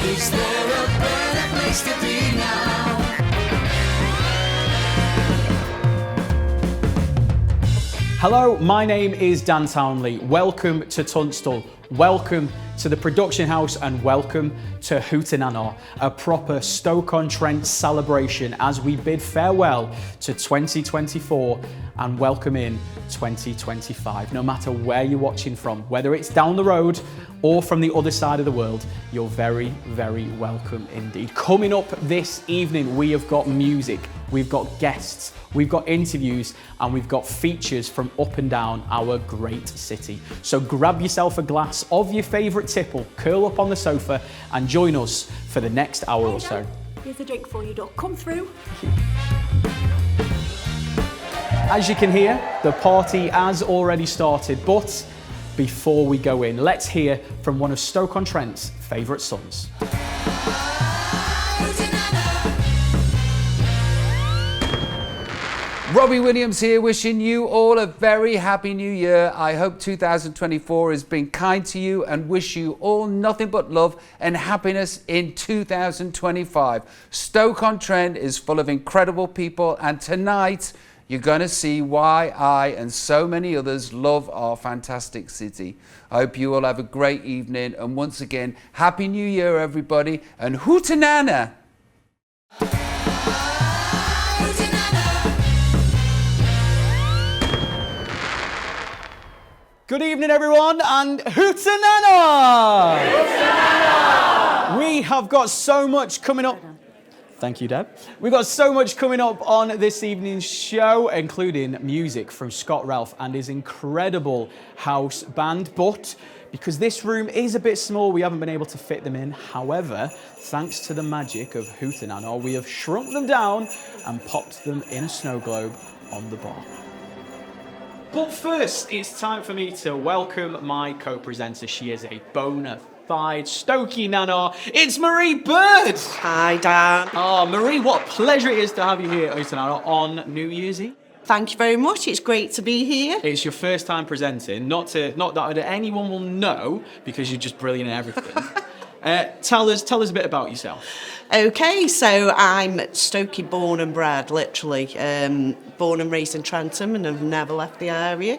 Is there a better place to be now? Hello, my name is Dan Townley. Welcome to Tunstall. Welcome to the production house and welcome to Hootenanna, a proper Stoke-on-Trent celebration as we bid farewell to 2024 and welcome in 2025. No matter where you're watching from, whether it's down the road or from the other side of the world, you're very, very welcome indeed. Coming up this evening, we have got music, we've got guests, we've got interviews, and we've got features from up and down our great city. So grab yourself a glass of your favourite tipple, curl up on the sofa, and join us for the next hour or so. Here's a drink for you, Doc. Come through. As you can hear, the party has already started, but before we go in, let's hear from one of Stoke-on-Trent's favourite sons. Robbie Williams here, wishing you all a very happy new year. I hope 2024 has been kind to you and wish you all nothing but love and happiness in 2025. Stoke-on-Trent is full of incredible people, and tonight you're going to see why I and so many others love our fantastic city. I hope you all have a great evening, and once again, Happy New Year everybody, and Hootenanna! Good evening, everyone, and Hootenanna! Hootenanna! We have got so much coming up. Thank you, Deb. We've got so much coming up on this evening's show, including music from Scott Ralph and his incredible house band. But because this room is a bit small, we haven't been able to fit them in. However, thanks to the magic of Hootenanna, we have shrunk them down and popped them in a snow globe on the bar. But first, it's time for me to welcome my co-presenter. She is a bona fide Stokey Nana. It's Marie Bird. Hi, Dan. Oh, Marie, what a pleasure it is to have you here at Hootenanna on New Year's Eve. Thank you very much. It's great to be here. It's your first time presenting. Not that anyone will know, because you're just brilliant at everything. Tell us a bit about yourself. Okay, so I'm Stokey born and bred, literally. Born and raised in Trentham and have never left the area.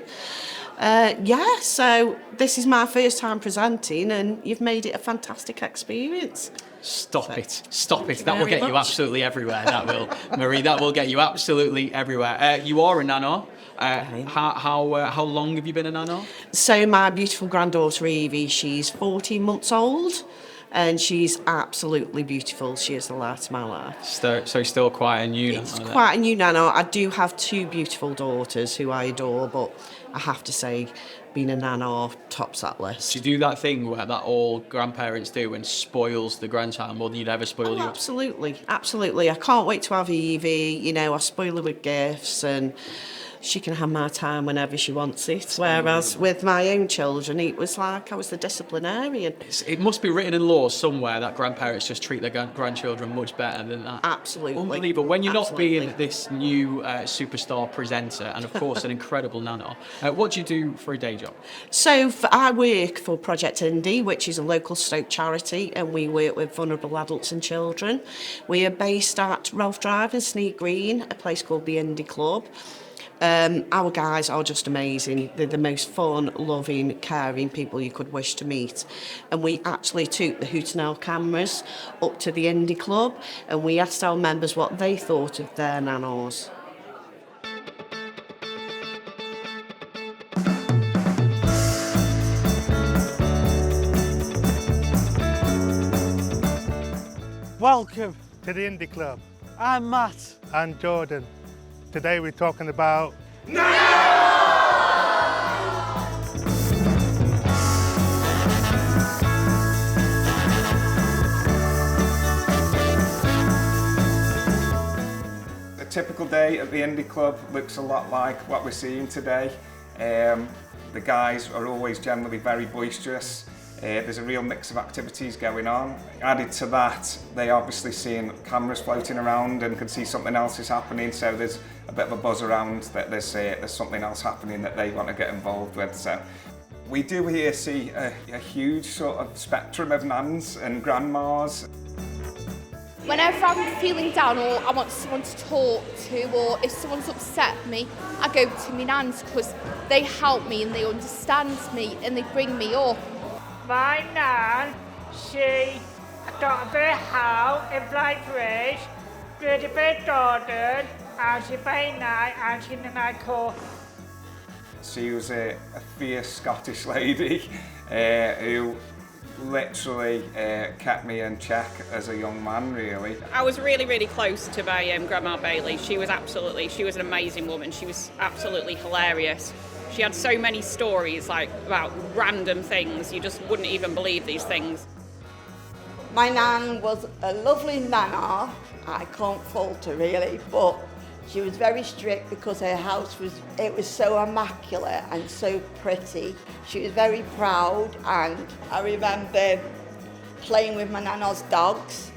So this is my first time presenting and you've made it a fantastic experience. Stop it. That will very get you much. absolutely everywhere, that will. Marie, that will get you absolutely everywhere. You are a nana. How long have you been a nana? So my beautiful granddaughter Evie, she's 14 months old and she's absolutely beautiful. She is the light of my life. So still quite a new nana. It's quite a new nana. I do have two beautiful daughters who I adore, but I have to say, being a nana tops that list. Do you do that thing where that all grandparents do and spoils the grandchild more than you'd ever spoil you? Absolutely. I can't wait to have Evie. You know, I spoil her with gifts and she can have my time whenever she wants it. Whereas with my own children, it was like I was the disciplinarian. It must be written in law somewhere that grandparents just treat their grandchildren much better than that. Absolutely. Unbelievable. When you're not being this new superstar presenter and, of course, an incredible nana, what do you do for a day job? So I work for Project Indie, which is a local Stoke charity, and we work with vulnerable adults and children. We are based at Ralph Drive in Sneak Green, a place called the Indie Club. Our guys are just amazing. They're the most fun, loving, caring people you could wish to meet. And we actually took the Hootenanna cameras up to the Indie Club and we asked our members what they thought of their nanas. Welcome to the Indie Club. I'm Matt. And Jordan. Today we're talking about A typical day at the Indie Club looks a lot like what we're seeing today. The guys are always generally very boisterous. There's a real mix of activities going on. Added to that, they obviously seeing cameras floating around and can see something else is happening, so there's a bit of a buzz around that there's something else happening that they want to get involved with. So We do here see a huge sort of spectrum of nans and grandmas. Whenever I'm feeling down or I want someone to talk to, or if someone's upset me, I go to my nans because they help me and they understand me and they bring me up. My nan, she got a bit of help in Blackbridge, did a bit of Jordan, and she very nice, and she didn't like her. She was a fierce Scottish lady who literally kept me in check as a young man, really. I was really, really close to my Grandma Bailey. She was an amazing woman. She was absolutely hilarious. She had so many stories, like, about random things. You just wouldn't even believe these things. My nan was a lovely nana. I can't fault her really, but she was very strict because her house was so immaculate and so pretty. She was very proud, and I remember playing with my nana's dogs,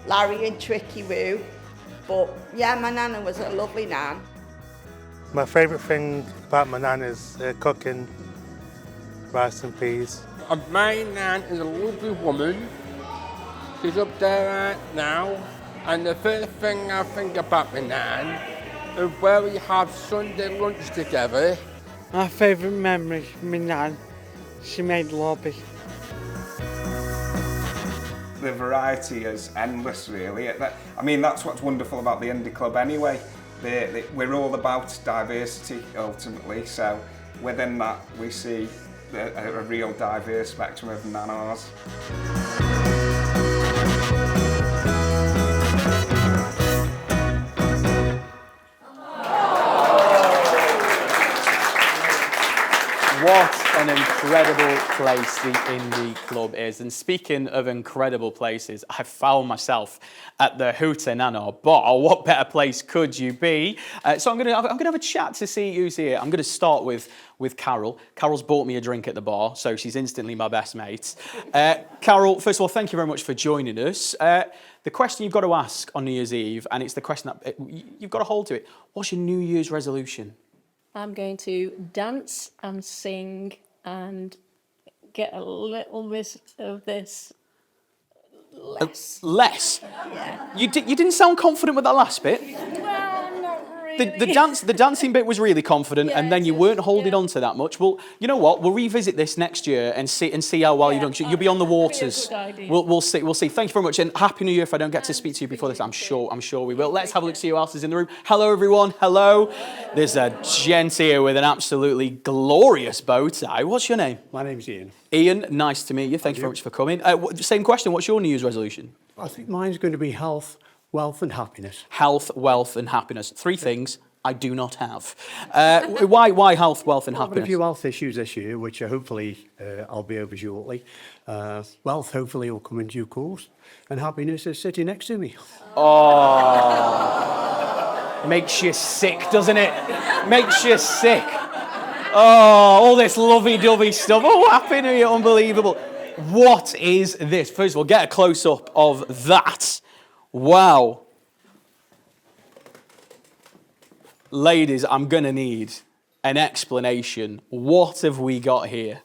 Larry and Tricky Woo. But yeah, my nana was a lovely nan. My favourite thing about my nan is cooking rice and peas. My nan is a lovely woman. She's up there right now. And the first thing I think about my nan is where we have Sunday lunch together. My favourite memory of my nan, she made lobby. The variety is endless, really. I mean, that's what's wonderful about the Indie Club anyway. We're all about diversity, ultimately, so within that we see a real diverse spectrum of nanas. What an incredible place the Indie Club is. And speaking of incredible places, I found myself at the Hootenanna bar. What better place could you be? So I'm gonna have a chat to see who's here. I'm gonna start with Carol. Carol's bought me a drink at the bar, so she's instantly my best mate. Carol, first of all, thank you very much for joining us. The question you've got to ask on New Year's Eve, and it's the question that you've got to hold to it. What's your New Year's resolution? I'm going to dance and sing and get a little bit of this less. Less? Yeah. You didn't sound confident with that last bit. Well, not really. The dancing bit was really confident, and then you weren't holding on to that much. Well, you know what? We'll revisit this next year and see how well you've done. You'll be on the waters. We'll see. Thank you very much, and Happy New Year. If I don't get to speak to you before this, I'm sure we will. Let's have a look, see who else is in the room. Hello, everyone. Hello. There's a gent here with an absolutely glorious bow tie. What's your name? My name's Ian. Ian, nice to meet you. Thank you very much for coming. Same question. What's your New Year's resolution? I think mine's going to be health, wealth and happiness. Health, wealth and happiness. Three things I do not have. Why health, wealth and happiness? I've got a few health issues this year, which hopefully I'll be over shortly. Wealth hopefully will come in due course. And happiness is sitting next to me. Oh, makes you sick, doesn't it? Makes you sick. Oh, all this lovey-dovey stuff. Oh, Happy New Year, unbelievable. What is this? First of all, get a close-up of that. Wow. Ladies, I'm going to need an explanation. What have we got here?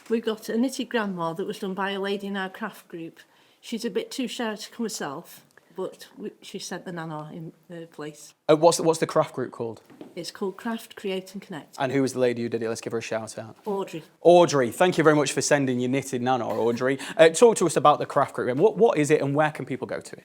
We've got a knitted grandma that was done by a lady in our craft group. She's a bit too shy to come herself, but she sent the nana in her place. What's the craft group called? It's called Craft, Create and Connect. And who was the lady who did it? Let's give her a shout out. Audrey. Audrey, thank you very much for sending your knitted nana, Audrey. Talk to us about the craft group. What is it and where can people go to it?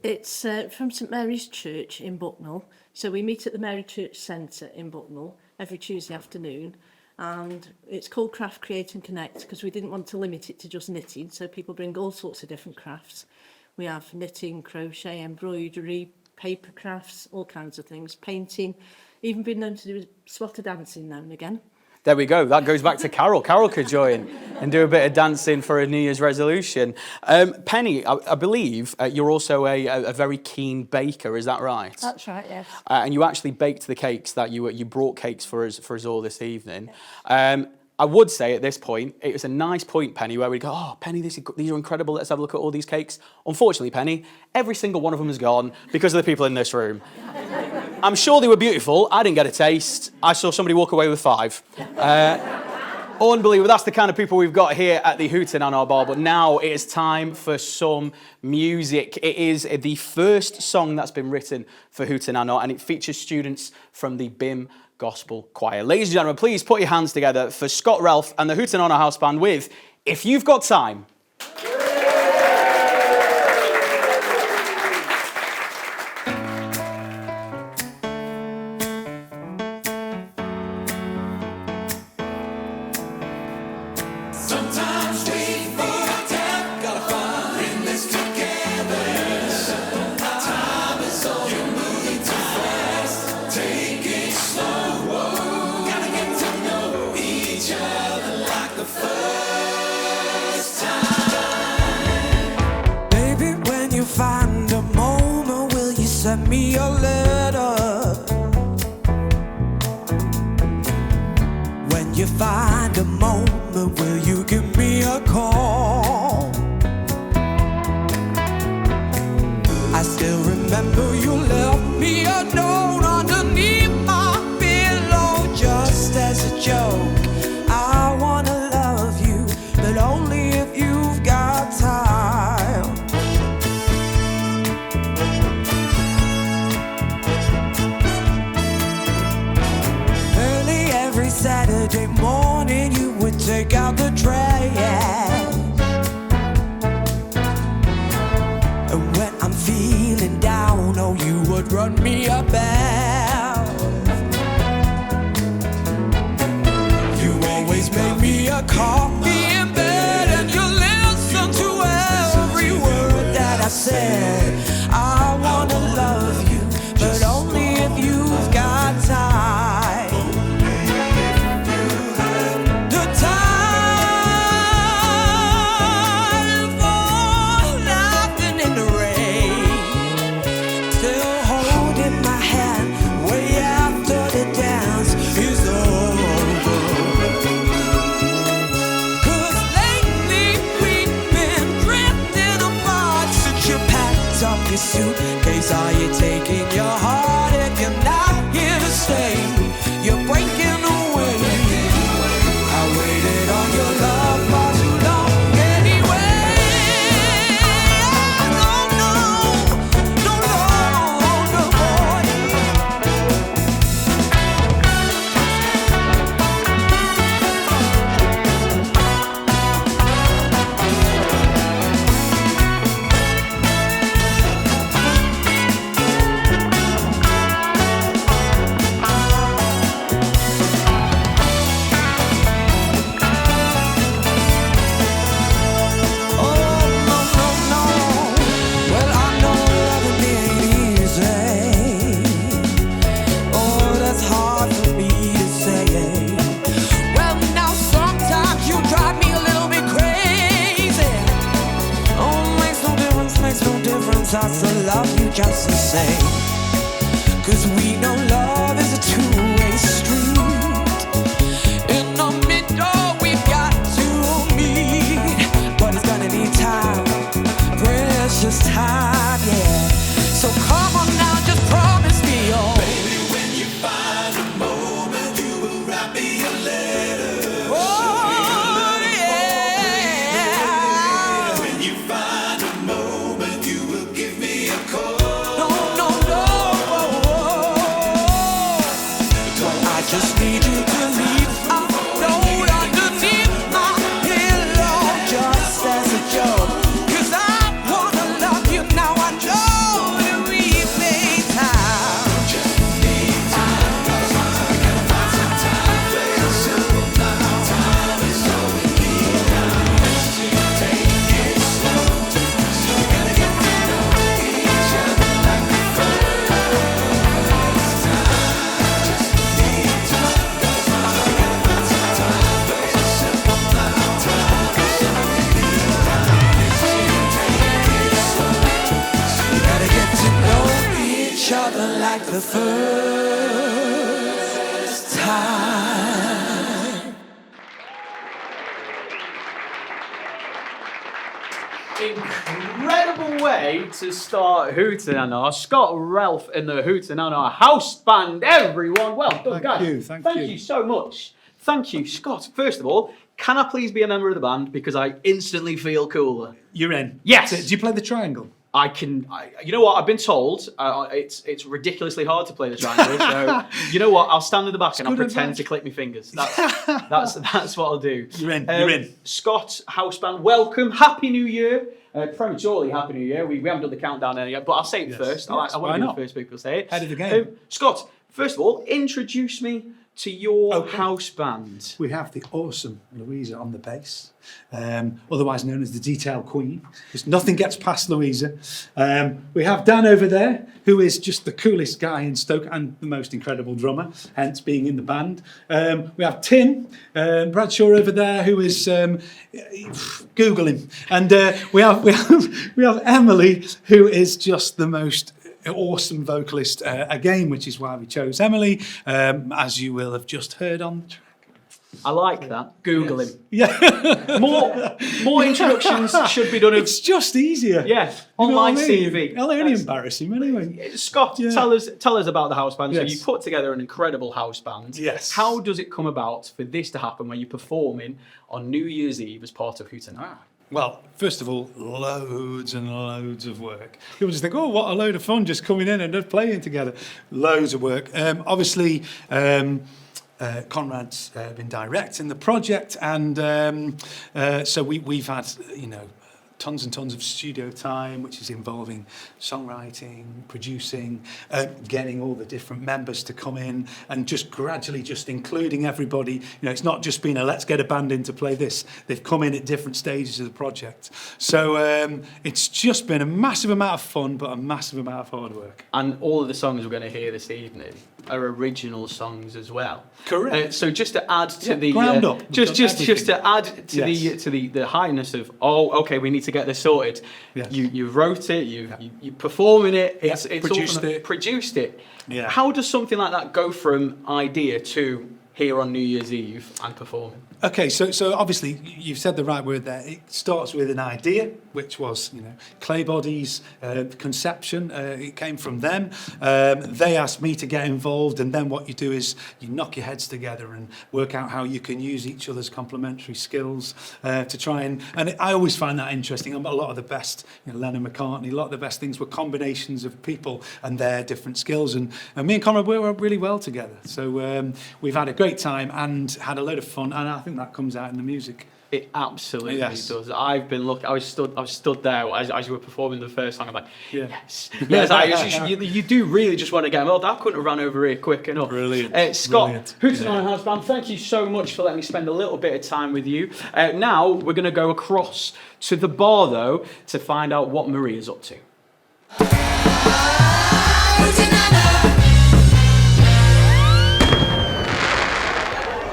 It's from St Mary's Church in Bucknell. So we meet at the Mary Church Centre in Bucknell every Tuesday afternoon. And it's called Craft, Create and Connect because we didn't want to limit it to just knitting. So people bring all sorts of different crafts. We have knitting, crochet, embroidery, paper crafts, all kinds of things, painting, even been known to do swatter dancing now and again. There we go. That goes back to Carol. Carol could join and do a bit of dancing for a New Year's resolution. Penny, I believe you're also a very keen baker. Is that right? That's right, yes. And you actually baked the cakes that you brought cakes for us all this evening. Yes. I would say at this point, it was a nice point, Penny, where we go, oh, Penny, these are incredible. Let's have a look at all these cakes. Unfortunately, Penny, every single one of them is gone because of the people in this room. I'm sure they were beautiful. I didn't get a taste. I saw somebody walk away with 5. Unbelievable. That's the kind of people we've got here at the Hootenanna Bar. But now it is time for some music. It is the first song that's been written for Hootenanna, and it features students from the BIM Gospel Choir. Ladies and gentlemen, please put your hands together for Scott Ralph and the Hootenanna House Band with If You've Got Time. Sometimes we forget, gotta find this together. Time is all you're moving too fast. Take it slow, gotta get to know each other like the first time. Baby, when you find a moment, will you send me a letter? When you find a moment, will you give me a call? I still remember you left me a note underneath my pillow just as a joke. I wanna love you, but only if you've got time. Early every Saturday morning you would take out the trash, and when I'm feeling down, oh, you would run me a bath. You always make me a coffee in bed, and you listen to every word that I said. I wanna love you, but only if you've got time. The time for laughing in the rain, still holding my hand way after the dance is over. 'Cause lately we've been drifting apart since you packed up your suitcase. Are you taking your heart if you're not here to stay? You're breaking away. I waited on your love for too long anyway. No, no, no, no, no, boy. I still love you just the same. 'Cause we know love is a two-way street. In the middle we've got to meet, but it's gonna need time, precious time, yeah. So come on now, just promise me, oh Baby, when you find a moment, you will write me a letter. oh yeah. When you find a moment, you will give me a call. No, no, no. I just need you to leave a note underneath my pillow just as a joke. 'Cause I wanna love you now. I know that we've made time. Just need time, 'cause I gotta find some time for yourself now. Time is all we need now. Take it slow, so we gotta get to know each other like the first time. Just need time, 'cause I gotta find some time for yourself now. Time is all we need now. Take it slow, so we Gotta get to know each other like the first time. Incredible way to start Hootenanna. Scott Ralph and the Hootenanna House Band, everyone. Well done, guys. Thank Thank you. you so much Thank you, Scott. First of all, can I please be a member of the band because I instantly feel cooler? You're in. Yes. Do you play the triangle? I can. You know what? I've been told it's ridiculously hard to play the triangle. So you know what? I'll stand in the back and I'll pretend to click my fingers. That's what I'll do. You're in. You're in. Scott, house band, welcome. Happy New Year. Prematurely Happy New Year. We haven't done the countdown yet, but I'll say it first. I want to be the first people to say it. Head of the game. Scott, first of all, introduce me to your house band. We have the awesome Louisa on the bass, otherwise known as the Detail Queen, because nothing gets past Louisa. We have Dan over there, who is just the coolest guy in Stoke and the most incredible drummer, hence being in the band. We have Tim Bradshaw over there, who is Google him, and we have Emily, who is just the most awesome vocalist again, which is why we chose Emily, as you will have just heard on the track. I like that. Google him. Yeah. More introductions should be done. It's just easier. Yeah. You know Online what I mean? CV. I'll only embarrass him anyway. Scott, tell us about the house band. Yes. So you put together an incredible house band. Yes. How does it come about for this to happen when you're performing on New Year's Eve as part of Hootenanna? Well, first of all, loads and loads of work. People just think, oh, what a load of fun just coming in and just playing together. Loads of work. Obviously, Conrad's been directing the project, and so we've had, tons and tons of studio time, which is involving songwriting, producing, getting all the different members to come in and just gradually just including everybody. It's not just been a let's get a band in to play this. They've come in at different stages of the project. So it's just been a massive amount of fun, but a massive amount of hard work. And all of the songs we're going to hear this evening are original songs as well. Correct. So just to add to the ground up. just to add to the highness of okay, we need to get this sorted. Yes. You wrote it, you performing it. It's produced it. Yeah. How does something like that go from idea to here on New Year's Eve and performing? Okay, so obviously you've said the right word there. It starts with an idea, which was clay bodies, conception. It came from them. They asked me to get involved, and then what you do is you knock your heads together and work out how you can use each other's complementary skills to try and I always find that interesting. A lot of the best, Lennon McCartney, a lot of the best things were combinations of people and their different skills. And me and Conrad work really well together. So we've had a great time and had a load of fun, and I think that comes out in the music. It absolutely does. I've been looking. I was stood there as you were performing the first song. I'm like, yes. You do really just want to get them. Oh, that couldn't have run over here quick enough. Brilliant. Scott, Hootenanna House Band, thank you so much for letting me spend a little bit of time with you. Now we're going to go across to the bar though to find out what Maria's up to.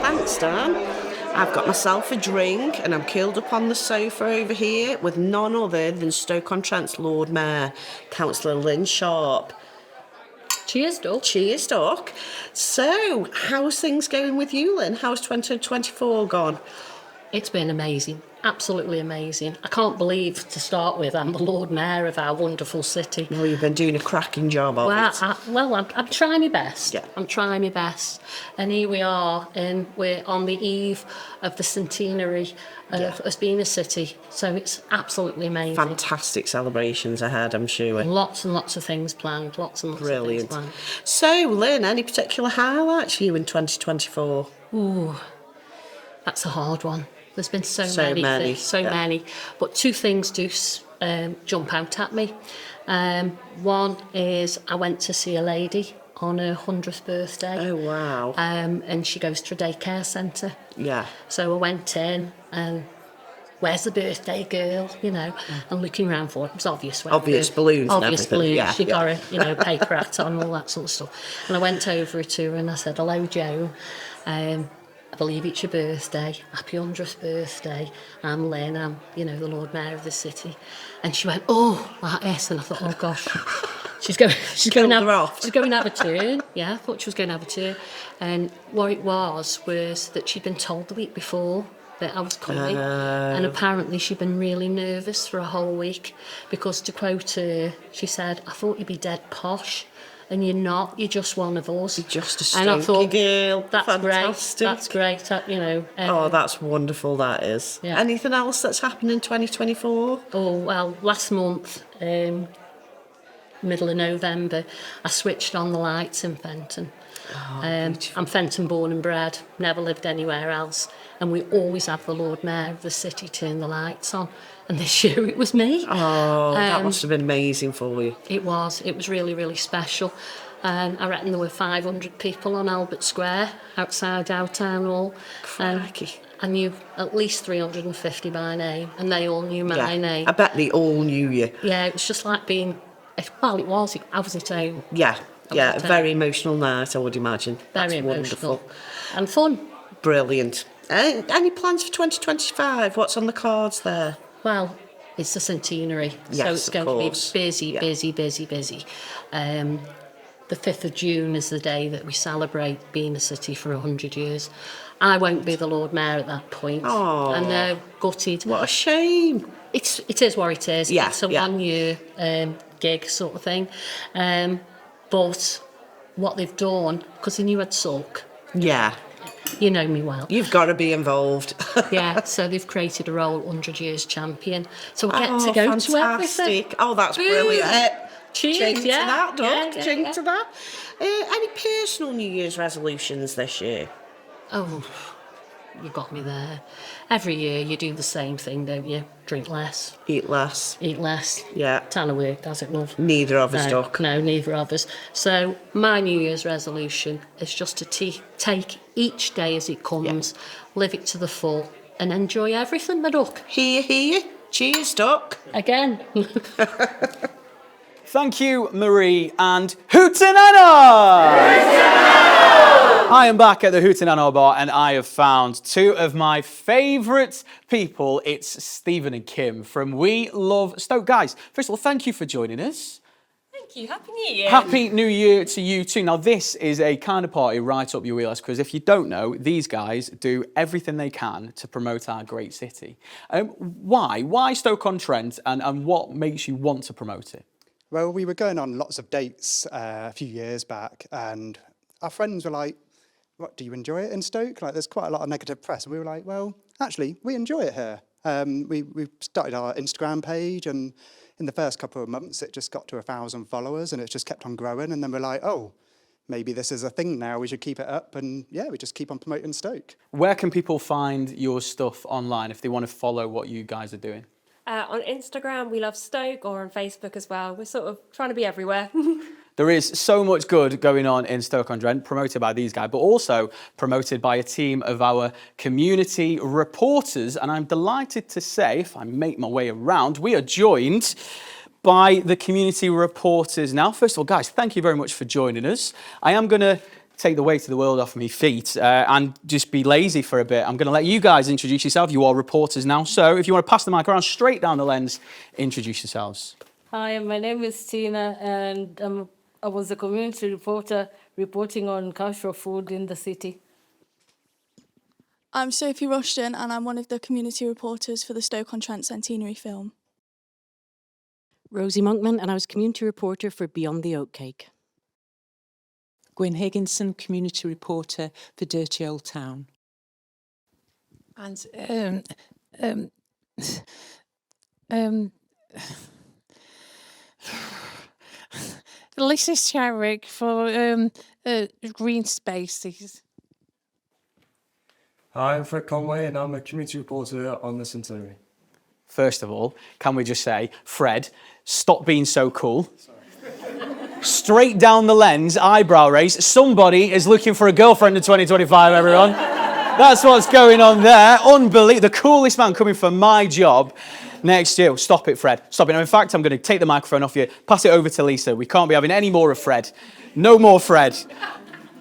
Thanks, Dan. I've got myself a drink and I'm curled up on the sofa over here with none other than Stoke-on-Trent's Lord Mayor, Councillor Lynn Sharp. Cheers, Doc. Cheers, Doc. So, how's things going with you, Lynn? How's 2024 gone? It's been amazing. Absolutely amazing. I can't believe, to start with, I'm the Lord Mayor of our wonderful city. No, you've been doing a cracking job of it. I'm trying my best. Yeah. I'm trying my best. And here we are, and we're on the eve of the centenary of us being a city. So it's absolutely amazing. Fantastic celebrations ahead, I'm sure. Lots and lots of things planned. Brilliant. Of things planned. So, Lynn, any particular highlights for you in 2024? Ooh, that's a hard one. There's been so many. But two things do jump out at me. One is I went to see a lady on her 100th birthday. Oh, wow. And she goes to a daycare centre. Yeah. So I went in and where's the birthday girl, and looking around for it. It was obvious. Obvious balloons and Obvious everything. balloons. Yeah, She got her, paper hat on, all that sort of stuff. And I went over to her and I said, hello, Joe. I believe it's your birthday. Happy 100th birthday. I'm Lynn. I'm, the Lord Mayor of the city. And she went, oh, like this. And I thought, oh gosh, she's going to have a turn. Yeah, I thought she was going to have a turn. And what it was that she'd been told the week before that I was coming, and apparently she'd been really nervous for a whole week because, to quote her, she said, I thought you'd be dead posh. and you're not. You're just one of us. You're just a And I Stokey thought, girl. that's Fantastic. great. That's great. You know. Oh, that's wonderful, that is. Yeah. Anything else that's happened in 2024? Oh, well, last month, middle of November, I switched on the lights in Fenton. I'm Fenton born and bred, never lived anywhere else. And we always have the Lord Mayor of the city turn the lights on. And this year it was me. Oh, that must have been amazing for you. It was. It was really, really special. And I reckon there were 500 people on Albert Square outside our town hall. I knew at least 350 by name, and they all knew my name. I bet they all knew you. Yeah, it was just like being... Well, it was. I was at home. Yeah, a very emotional night, I would imagine. Very That's emotional. wonderful. And fun. Brilliant. Any plans for 2025? What's on the cards there? Well, it's the centenary, so Yes, it's of going course. to be busy. The 5th of June is the day that we celebrate being a city for 100 years. I won't be the Lord Mayor at that point. Oh. I know, gutted. What a shame. It is what it is. Yeah, It's a yeah. 1 year gig sort of thing. But what they've done, because they knew I'd suck. Yeah. You know me well. You've got to be involved. Yeah, so they've created a role 100 years champion. So I get to go fantastic. to everything. Oh, that's brilliant. Cheers, Ching to yeah. that, Doug. Yeah, Ching yeah. to that. Any personal New Year's resolutions this year? Oh, you got me there. Every year you do the same thing, don't you? Drink less. Eat less. Eat less. Yeah. Tanner work, does it, love? Neither of us, No, Doc. no, neither of us. So my New Year's resolution is just to take each day as it comes, live it to the full, and enjoy everything, my duck. Hear. Cheers, Doc. Again. Thank you, Marie, and Hootenanna! I am back at the Hootenanna bar, and I have found two of my favourite people. It's Stephen and Kim from We Love Stoke. Guys, first of all, thank you for joining us. Thank you. Happy New Year. Happy New Year to you too. Now, this is a kind of party right up your wheelhouse, because if you don't know, these guys do everything they can to promote our great city. Why? Why Stoke-on-Trent, and what makes you want to promote it? Well, we were going on lots of dates a few years back, and our friends were like, "What, do you enjoy it in Stoke? Like, there's quite a lot of negative press." And we were like, "Well, actually, we enjoy it here." We started our Instagram page, and in the first couple of months, it just got to 1,000 followers, and it just kept on growing. And then we're like, "Oh, maybe this is a thing now. We should keep it up." And yeah, we just keep on promoting Stoke. Where can people find your stuff online if they want to follow what you guys are doing? On Instagram, We Love Stoke, or on Facebook as well. We're sort of trying to be everywhere. There is so much good going on in Stoke-on-Trent, promoted by these guys, but also promoted by a team of our community reporters. And I'm delighted to say, if I make my way around, we are joined by the community reporters now. First of all, guys, thank you very much for joining us. I am going to take the weight of the world off my feet and just be lazy for a bit. I'm going to let you guys introduce yourself. You are reporters now. So if you want to pass the mic around straight down the lens, introduce yourselves. Hi, my name is Tina, and I was a community reporter reporting on cash for food in the city. I'm Sophie Rushton, and I'm one of the community reporters for the Stoke-on-Trent centenary film. Rosie Monkman, and I was community reporter for Beyond the Oatcake. Gwyn Higginson, community reporter for Dirty Old Town. And Lisa Sharrick for Green Spaces. Hi, I'm Fred Conway, and I'm a community reporter on the centenary. First of all, can we just say, Fred, stop being so cool. Straight down the lens, eyebrow raise. Somebody is looking for a girlfriend in 2025, everyone. That's what's going on there. Unbelievable. The coolest man coming for my job next year. Stop it, Fred. Stop it. Now, in fact, I'm going to take the microphone off you, pass it over to Lisa. We can't be having any more of Fred. No more Fred.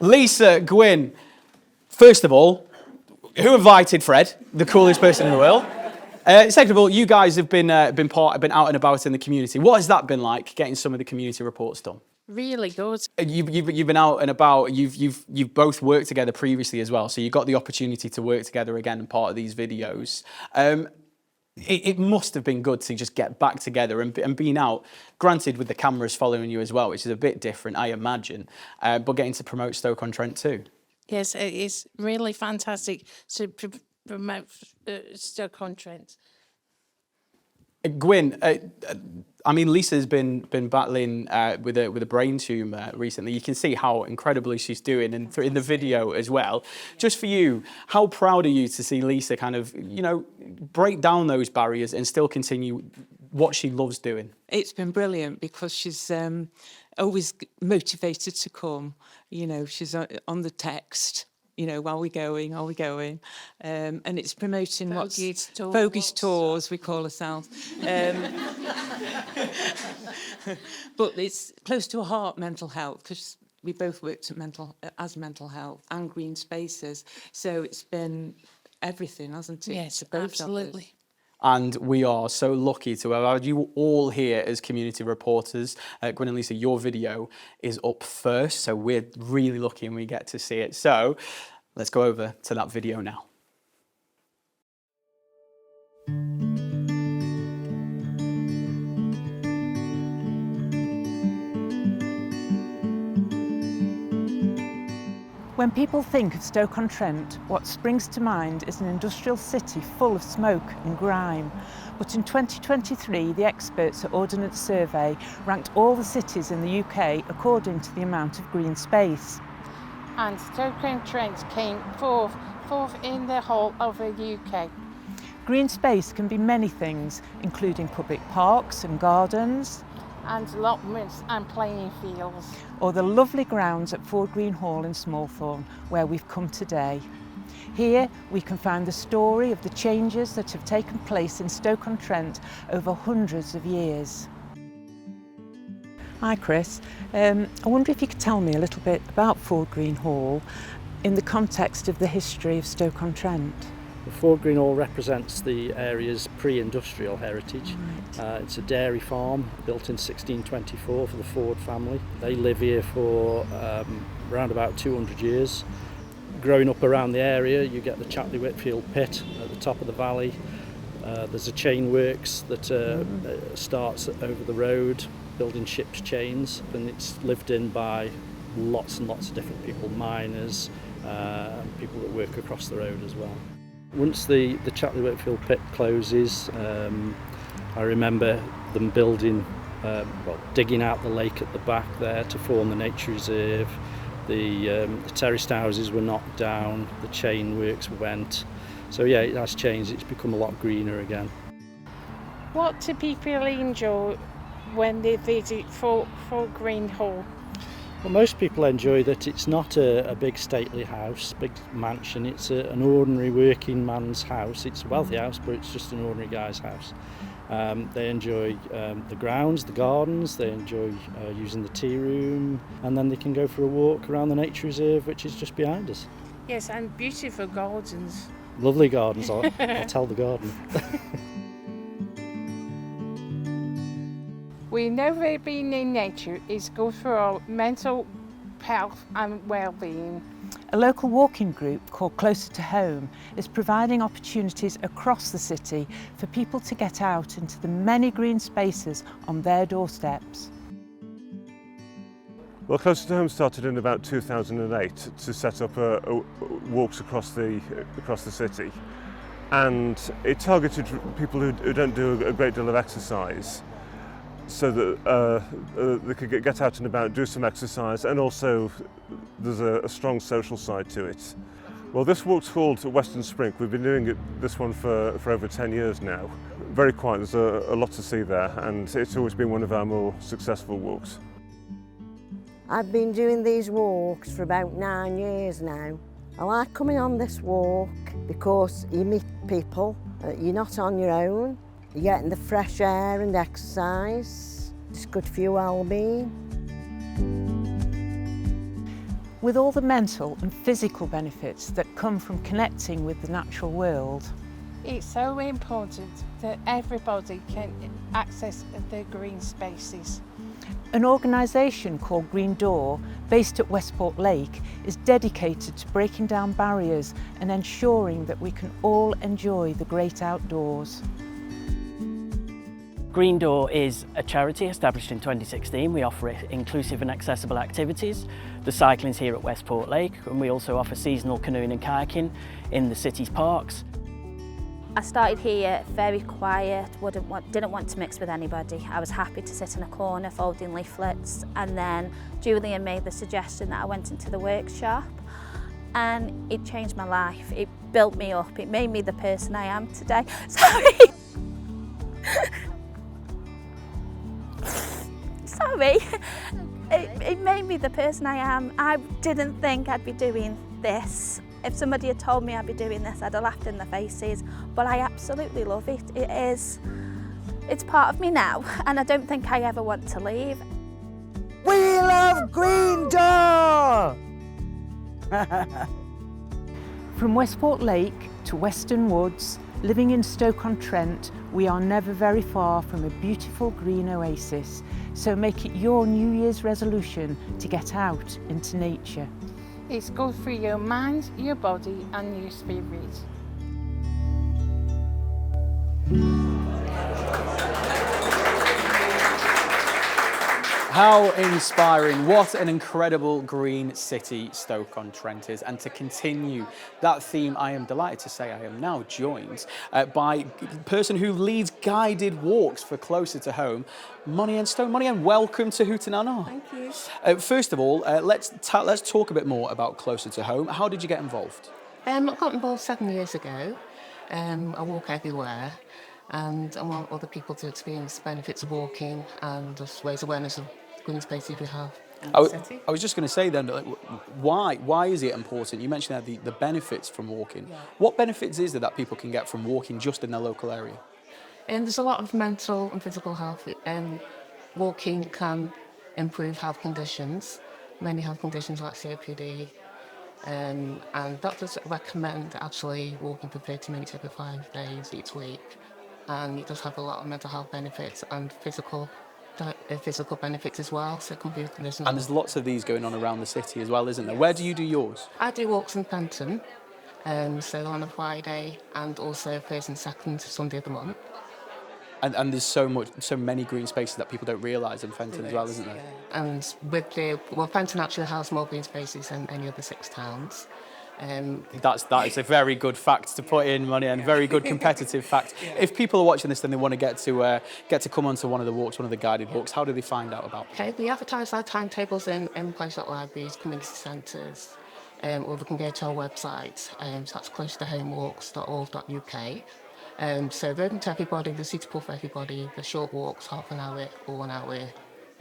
Lisa, Gwyn, first of all, who invited Fred, the coolest person in the world? Second of all, you guys have been out and about in the community. What has that been like, getting some of the community reports done? Really good. You've been out and about. You've both worked together previously as well, so you got the opportunity to work together again and part of these videos. It must have been good to just get back together and being out, granted with the cameras following you as well, which is a bit different, I imagine, but getting to promote Stoke-on-Trent too. Yes, it is really fantastic to promote Stoke-on-Trent. Gwyn, I mean, Lisa's been battling with a brain tumour recently. You can see how incredibly she's doing, and in the video as well. Just for you, how proud are you to see Lisa kind of, you know, break down those barriers and still continue what she loves doing? It's been brilliant because she's always motivated to come. You know, she's on the text. You know, are we going? And it's promoting Bogies Tours, we call ourselves. But it's close to her heart, mental health, because we both worked at mental health and green spaces. So it's been everything, hasn't it? Yes, to both absolutely. of us. And we are so lucky to have had you all here as community reporters. Gwyn and Lisa, your video is up first, so we're really lucky and we get to see it. So let's go over to that video now. When people think of Stoke-on-Trent, what springs to mind is an industrial city full of smoke and grime. But in 2023, the experts at Ordnance Survey ranked all the cities in the UK according to the amount of green space. And Stoke-on-Trent came fourth in the whole of the UK. Green space can be many things, including public parks and gardens, and allotments and playing fields. Or the lovely grounds at Ford Green Hall in Smallthorne, where we've come today. Here we can find the story of the changes that have taken place in Stoke-on-Trent over hundreds of years. Hi Chris, I wonder if you could tell me a little bit about Ford Green Hall in the context of the history of Stoke-on-Trent. The Ford Green Hall represents the area's pre-industrial heritage. Right. It's a dairy farm built in 1624 for the Ford family. They live here for around about 200 years. Growing up around the area, you get the Chatley Whitfield pit at the top of the valley. There's a chain works that starts over the road, building ships' chains, and it's lived in by lots and lots of different people, miners, people that work across the road as well. Once the Chatley Whitfield pit closes, I remember them building, digging out the lake at the back there to form the nature reserve. The terraced houses were knocked down, the chain works went. So yeah, it has changed, it's become a lot greener again. What do people enjoy when they visit Ford Green Hall? Well, most people enjoy that it's not a big stately house, big mansion. It's an ordinary working man's house. It's a wealthy house, but it's just an ordinary guy's house. They enjoy the grounds, the gardens, they enjoy using the tea room, and then they can go for a walk around the nature reserve, which is just behind us. Yes, and beautiful gardens. Lovely gardens, I'll tell the gardener. We know that being in nature is good for our mental health and well-being. A local walking group called Closer to Home is providing opportunities across the city for people to get out into the many green spaces on their doorsteps. Well, Closer to Home started in about 2008 to set up walks across the city, and it targeted people who don't do a great deal of exercise, so that they could get out and about, do some exercise, and also there's a strong social side to it. Well, this walk's called Western Sprink. We've been doing this one for over 10 years now. Very quiet, there's a lot to see there, and it's always been one of our more successful walks. I've been doing these walks for about 9 years now. I like coming on this walk because you meet people, you're not on your own. You're getting the fresh air and exercise. It's good for your well-being. With all the mental and physical benefits that come from connecting with the natural world, it's so important that everybody can access the green spaces. An organisation called Green Door, based at Westport Lake, is dedicated to breaking down barriers and ensuring that we can all enjoy the great outdoors. Green Door is a charity established in 2016. We offer inclusive and accessible activities. The cycling's here at Westport Lake, and we also offer seasonal canoeing and kayaking in the city's parks. I started here very quiet, didn't want to mix with anybody. I was happy to sit in a corner folding leaflets, and then Julian made the suggestion that I went into the workshop, and it changed my life. It built me up. It made me the person I am today. Sorry. Sorry. It made me the person I am. I didn't think I'd be doing this. If somebody had told me I'd be doing this, I'd have laughed in their faces. But I absolutely love it. It's part of me now, and I don't think I ever want to leave. We love Green Door! From Westport Lake to Western Woods, living in Stoke-on-Trent, we are never very far from a beautiful green oasis. So make it your New Year's resolution to get out into nature. It's good for your mind, your body and your spirit. How inspiring. What an incredible green city Stoke-on-Trent is. And to continue that theme, I am delighted to say I am now joined by a person who leads guided walks for closer to home, Monianne Stone. Monianne, welcome to Hootenanna. Thank you. First of all, let's talk a bit more about closer to home. How did you get involved? I got involved 7 years ago. I walk everywhere, and I want other people to experience the benefits of walking and just raise awareness of green spaces we have in the city. I was just going to say then, like, why is it important? You mentioned there the benefits from walking. Yeah. What benefits is there that people can get from walking just in their local area? And there's a lot of mental and physical health. Walking can improve health conditions, many health conditions like COPD. And doctors recommend actually walking for 30 minutes every 5 days each week. And it does have a lot of mental health benefits and physical benefits as well. So it can be conditions. And there's lots of these going on around the city as well, isn't there? Yes. Where do you do yours? I do walks in Fenton, so on a Friday, and also first and second Sunday of the month. And there's so many green spaces that people don't realise in Fenton as well, isn't there? Yeah. And Fenton actually has more green spaces than any other 6 towns. That is a very good fact to put in, Money, and very good competitive fact. Yeah. If people are watching this and they want to get to come onto one of the walks, one of the guided walks, how do they find out about it? Okay, we advertise our timetables in places like libraries, community centres, or they can go to our website. So that's closetohomewalks.org.uk. So they're open to everybody, they're suitable for everybody. The short walks, half an hour or 1 hour,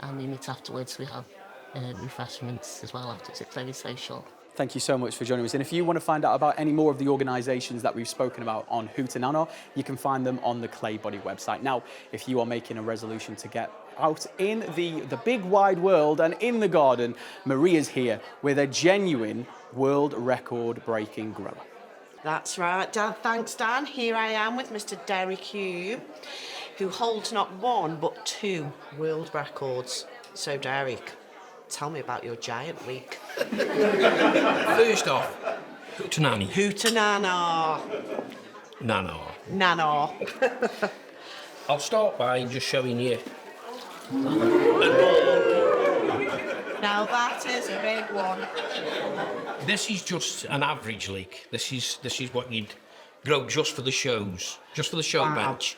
and we meet afterwards. We have refreshments as well after, so it's very social. Thank you so much for joining us. And if you want to find out about any more of the organisations that we've spoken about on Hootenanna, you can find them on the Claybody website. Now, if you are making a resolution to get out in the big wide world and in the garden, Maria's here with a genuine world record breaking grower. That's right, Dan. Thanks, Dan. Here I am with Mr. Derek Hume, who holds not 1 but 2 world records. So, Derek, tell me about your giant week. First off, Hootenanny. Hootenanna. Nano. I'll start by just showing you. Now that is a big one. This is just an average leek. This is what you'd grow just for the shows, just for the show bench.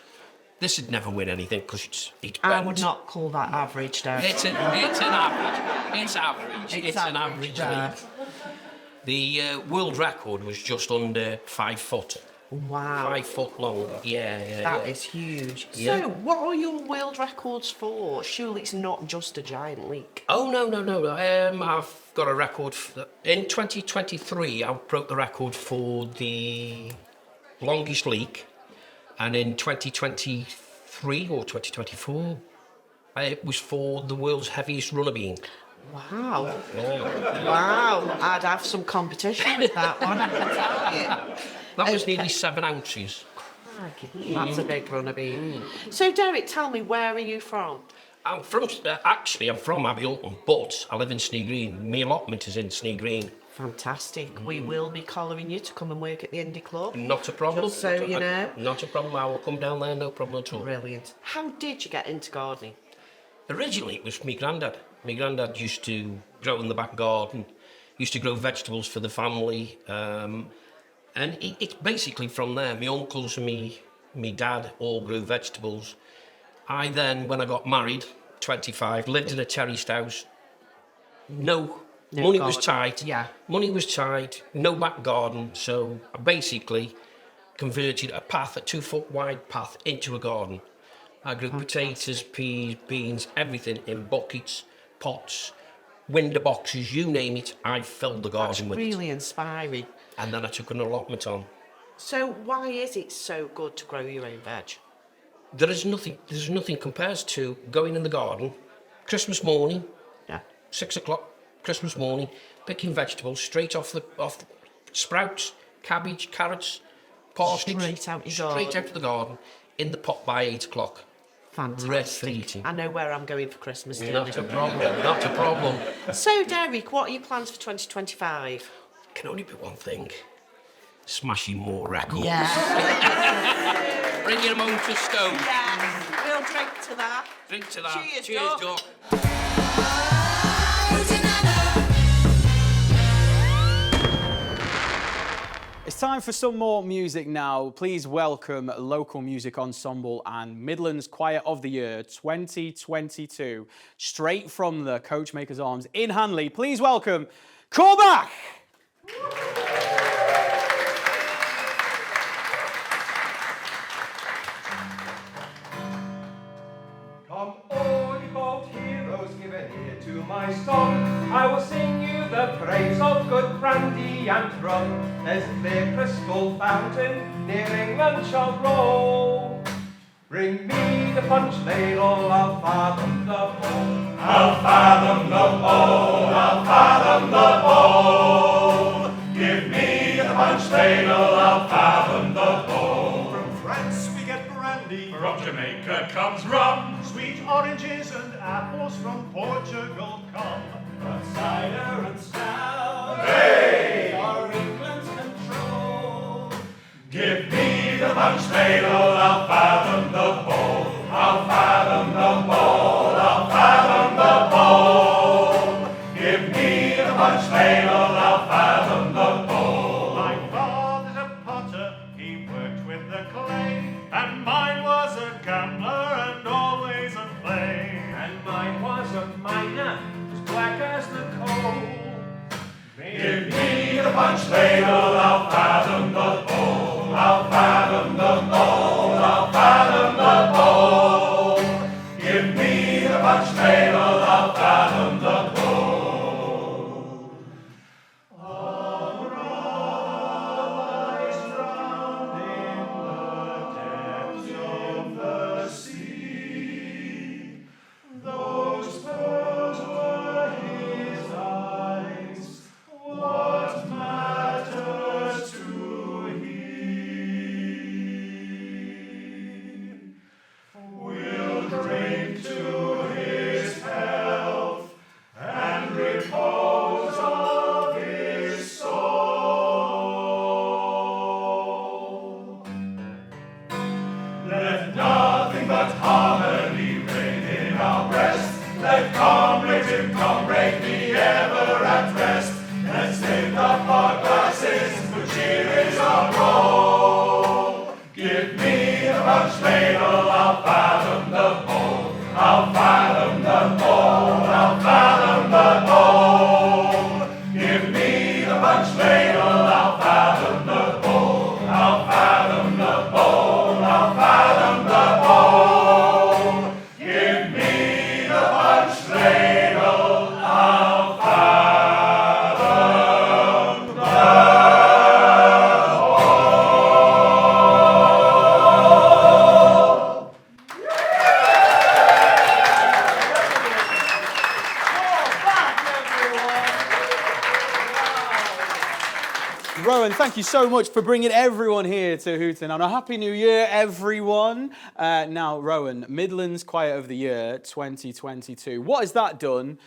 This would never win anything because it's bent. I would not call that average, Derek. It's an average. It's average. It's an average leek. The world record was just under 5 foot. Wow. 5 foot long. Yeah. That is huge. Yeah. So, what are your world records for? Surely it's not just a giant leek. Oh, no. I've got a record. In 2023, I broke the record for the longest leek. And in 2023 or 2024, it was for the world's heaviest runner bean. Wow. Yeah. Wow. I'd have some competition with that one, I can tell you. That was nearly 7 ounces. That's a big runner bean. So, Derek, tell me, where are you from? I'm from Abbey Alton, but I live in Snee Green. My allotment is in Snee Green. Fantastic. We will be collaring you to come and work at the Indie Club. Not a problem. Just so you know. Not a problem. I will come down there, no problem at all. Brilliant. How did you get into gardening? Originally, it was my granddad. My granddad used to grow in the back garden, used to grow vegetables for the family, and it's basically from there. My uncles and me dad all grew vegetables. I then, when I got married, 25, lived in a terraced house. No money was tight. Yeah. Money was tight. No back garden. So I basically converted a 2-foot wide path into a garden. I grew potatoes, peas, beans, everything in buckets, pots, window boxes, you name it. I filled the garden with it. Really inspiring. And then I took an allotment on. So why is it so good to grow your own veg? There's nothing compares to going in the garden, Christmas morning, 6 o'clock, Christmas morning, picking vegetables straight off the sprouts, cabbage, carrots, parsnips. Straight out of the garden, in the pot by 8 o'clock. Fantastic. Ready for eating. I know where I'm going for Christmas dinner. Not a problem, not a problem. So, Derek, what are your plans for 2025? Can only be one thing. Smashing more records. Yeah. Bring your home to Stoke. Yes. We'll drink to that. Drink to that. Cheers, Doc. It's time for some more music now. Please welcome local music ensemble and Midlands Choir of the Year 2022, straight from the Coachmakers Arms in Hanley. Please welcome Callback! Come all you bold heroes, give an ear to my song. I will sing you the praise of good brandy and rum. There's a clear crystal fountain near England shall grow. Bring me the punch ladle, I'll fathom the bowl. I'll fathom the bowl, I'll fathom the bowl. Give me the punch ladle, I'll fathom the bowl. From France we get brandy, from Jamaica comes rum. Sweet oranges and apples from Portugal come. But cider and stout, hey, are England's control. Give me the punch ladle, I'll fathom the bowl. I'll fathom the bowl, I'll fathom the bowl. Give me the punch ladle, I'll fathom the bowl. My father's a potter, he worked with the clay, and mine was a gambler and always a play. And mine was a miner, as black as the coal. Give me the punch ladle, I'll fathom the bowl. I'll fathom the bowl, I'll fathom the bowl. Give me the punch ladle, I'll fathom the bowl. Arise drowned in the depths of the sea. Those pearls were his eyes. What matters to he? We'll drink to his health and repose of his soul. Let nothing but harmony reign in our breast. Let comrades and comrade be ever at rest. Let's lift up our glasses, for cheer is our goal. Give me the punch ladle, I'll fathom the bowl. I'll fathom the bowl, I'll fathom the bowl. Give me the punch ladle, I'll fathom the bowl. I'll fathom the bowl, I'll fathom the bowl. Give me the punch ladle, I'll fathom the bowl. Rowan, thank you so much for bringing everyone here to Hootenanna. Happy New Year, everyone. Now, Rowan, Midlands Choir of the Year 2022. What has that done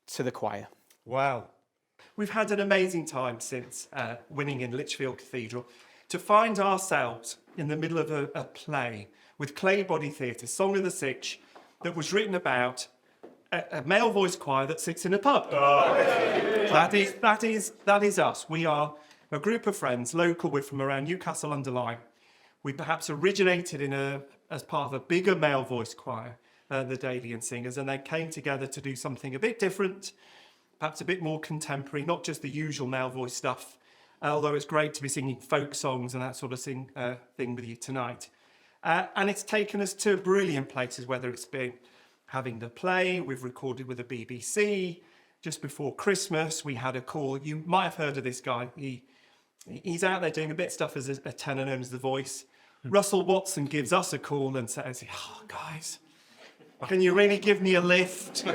to the choir? Wow. we've had an amazing time since winning in Lichfield Cathedral to find ourselves in the middle of a play with Clay Body Theatre, Song of the Sitch, that was written about a male voice choir that sits in a pub. That is us. We are a group of friends, local. We're from around Newcastle under Lyme. We perhaps originated as part of a bigger male voice choir, the Dalian Singers, and then came together to do something a bit different, perhaps a bit more contemporary, not just the usual male voice stuff, although it's great to be singing folk songs and that sort of thing with you tonight. And it's taken us to brilliant places, whether it's been having the play, we've recorded with the BBC. Just before Christmas, we had a call. You might have heard of this guy. He's out there doing a bit of stuff as a tenor known as The Voice. Russell Watson gives us a call and says, "Oh, guys, can you really give me a lift?" So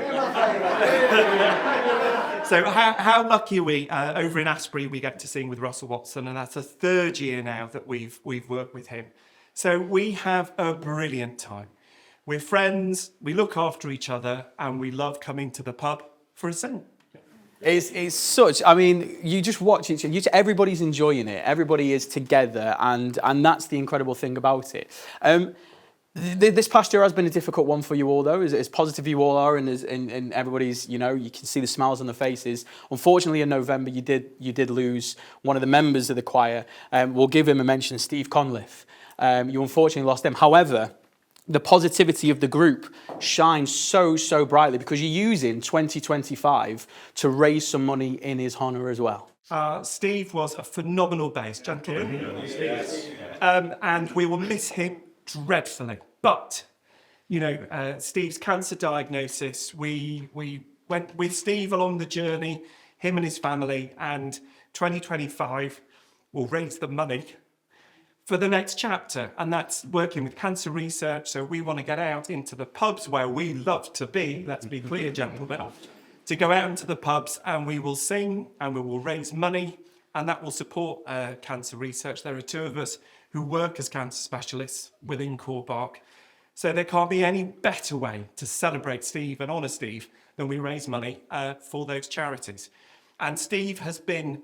how lucky are we? Over in Asbury, we get to sing with Russell Watson, and that's the 3rd year now that we've worked with him. So we have a brilliant time. We're friends, we look after each other, and we love coming to the pub for a sing. It's such, I mean, you just watch it, everybody's enjoying it, everybody is together, and that's the incredible thing about it. This past year has been a difficult one for you all, though, as positive you all are, and everybody's, you can see the smiles on the faces. Unfortunately, in November, you did lose one of the members of the choir. We'll give him a mention, Steve Conliffe. You unfortunately lost him. However, the positivity of the group shines so brightly because you're using 2025 to raise some money in his honour as well. Steve was a phenomenal bass gentleman, and we will miss him dreadfully. But, Steve's cancer diagnosis, we went with Steve along the journey, him and his family, and 2025 will raise the money for the next chapter, and that's working with cancer research. So we want to get out into the pubs where we love to be, let's be clear, gentlemen, to go out into the pubs, and we will sing and we will raise money, and that will support cancer research. There are 2 of us who work as cancer specialists within Corbark, so there can't be any better way to celebrate Steve and honour Steve than we raise money for those charities. And Steve has been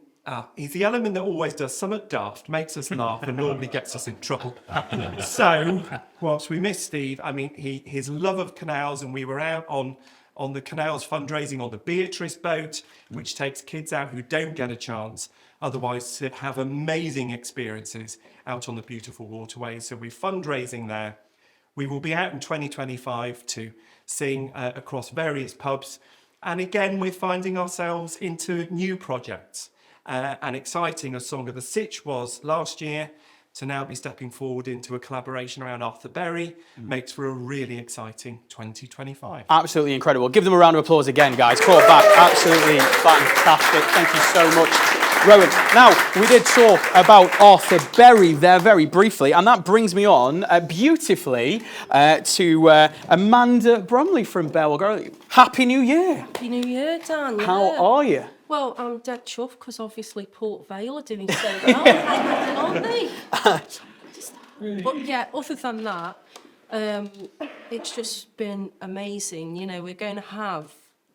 he's the element that always does something daft, makes us laugh, and normally gets us in trouble. So, whilst we miss Steve, I mean, his love of canals, and we were out on the canals fundraising on the Beatrice boat, which takes kids out who don't get a chance otherwise to have amazing experiences out on the beautiful waterways. So we're fundraising there. We will be out in 2025 to sing across various pubs. And again, we're finding ourselves into new projects. And exciting as Song of the Sitch was last year, to now be stepping forward into a collaboration around Arthur Berry makes for a really exciting 2025. Absolutely incredible. Give them a round of applause again, guys. Call back. Absolutely fantastic. Thank you so much, Rowan. Now, we did talk about Arthur Berry there very briefly, and that brings me on beautifully to Amanda Bromley from Bearwell Grove. Happy New Year. Happy New Year, Dan. How are you? Well, I'm dead chuffed because obviously Port Vale are doing so well, aren't they? But yeah, other than that, it's just been amazing. We're going to have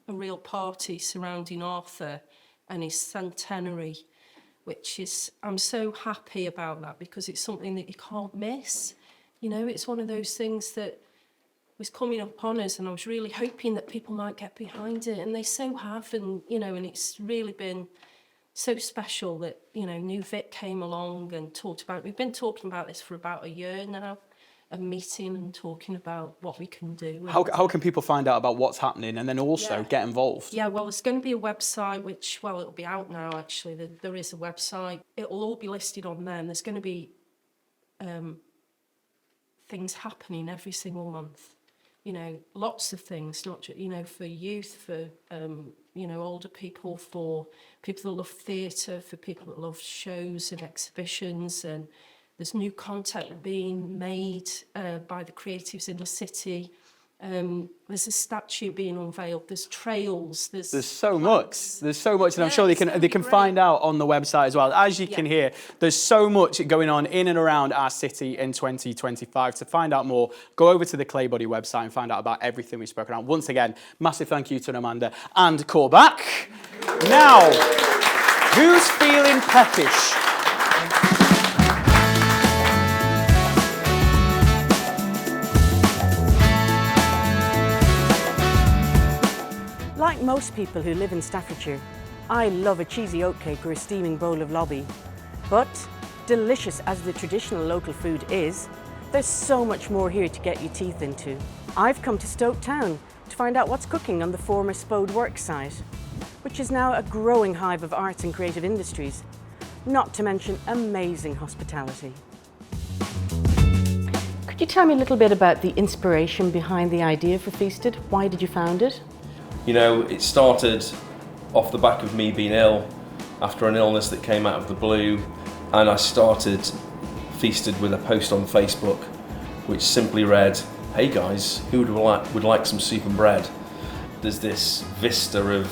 a real party surrounding Arthur and his centenary, which is, I'm so happy about that because it's something that you can't miss. It's one of those things that was coming up on us, and I was really hoping that people might get behind it, and they so have, and and it's really been so special that New Vic came along and talked about it. We've been talking about this for about a year now, a meeting and talking about what we can do. How can people find out about what's happening and then also get involved? Yeah, well, there's going to be a website which, well, it'll be out now actually. There is a website. It'll all be listed on there, and there's going to be things happening every single month. Lots of things, not just, for youth, for, older people, for people that love theatre, for people that love shows and exhibitions. And there's new content being made by the creatives in the city. There's a statue being unveiled. There's trails. There's so much. There's so much, and I'm sure they can find out on the website as well. As you can hear, there's so much going on in and around our city in 2025. To find out more, go over to the Claybody website and find out about everything we've spoken about. Once again, massive thank you to Amanda and Corback. Now, who's feeling peppish? Like most people who live in Staffordshire, I love a cheesy oatcake or a steaming bowl of lobby. But, delicious as the traditional local food is, there's so much more here to get your teeth into. I've come to Stoke Town to find out what's cooking on the former Spode Works site, which is now a growing hive of arts and creative industries, not to mention amazing hospitality. Could you tell me a little bit about the inspiration behind the idea for Feasted? Why did you found it? You know, it started off the back of me being ill after an illness that came out of the blue, and I started Feasted with a post on Facebook which simply read, "Hey guys, who would like some soup and bread?" There's this vista of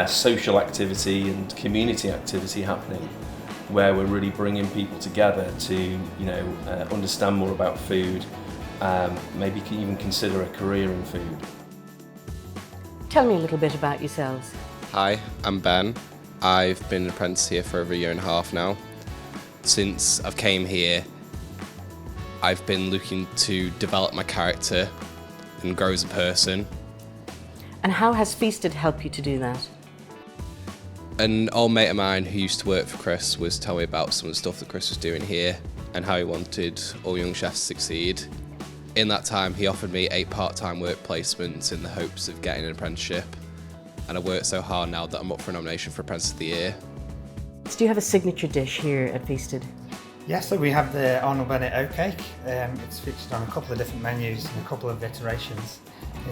social activity and community activity happening where we're really bringing people together to, understand more about food, maybe even consider a career in food. Tell me a little bit about yourselves. Hi, I'm Ben. I've been an apprentice here for over a year and a half now. Since I've came here, I've been looking to develop my character and grow as a person. And how has Feasted helped you to do that? An old mate of mine who used to work for Chris was telling me about some of the stuff that Chris was doing here and how he wanted all young chefs to succeed. In that time, he offered me 8 part-time work placements in the hopes of getting an apprenticeship. And I worked so hard now that I'm up for a nomination for Apprentice of the Year. Do you have a signature dish here at Feasted? Yes, so we have the Arnold Bennett oatcake. It's featured on a couple of different menus and a couple of iterations.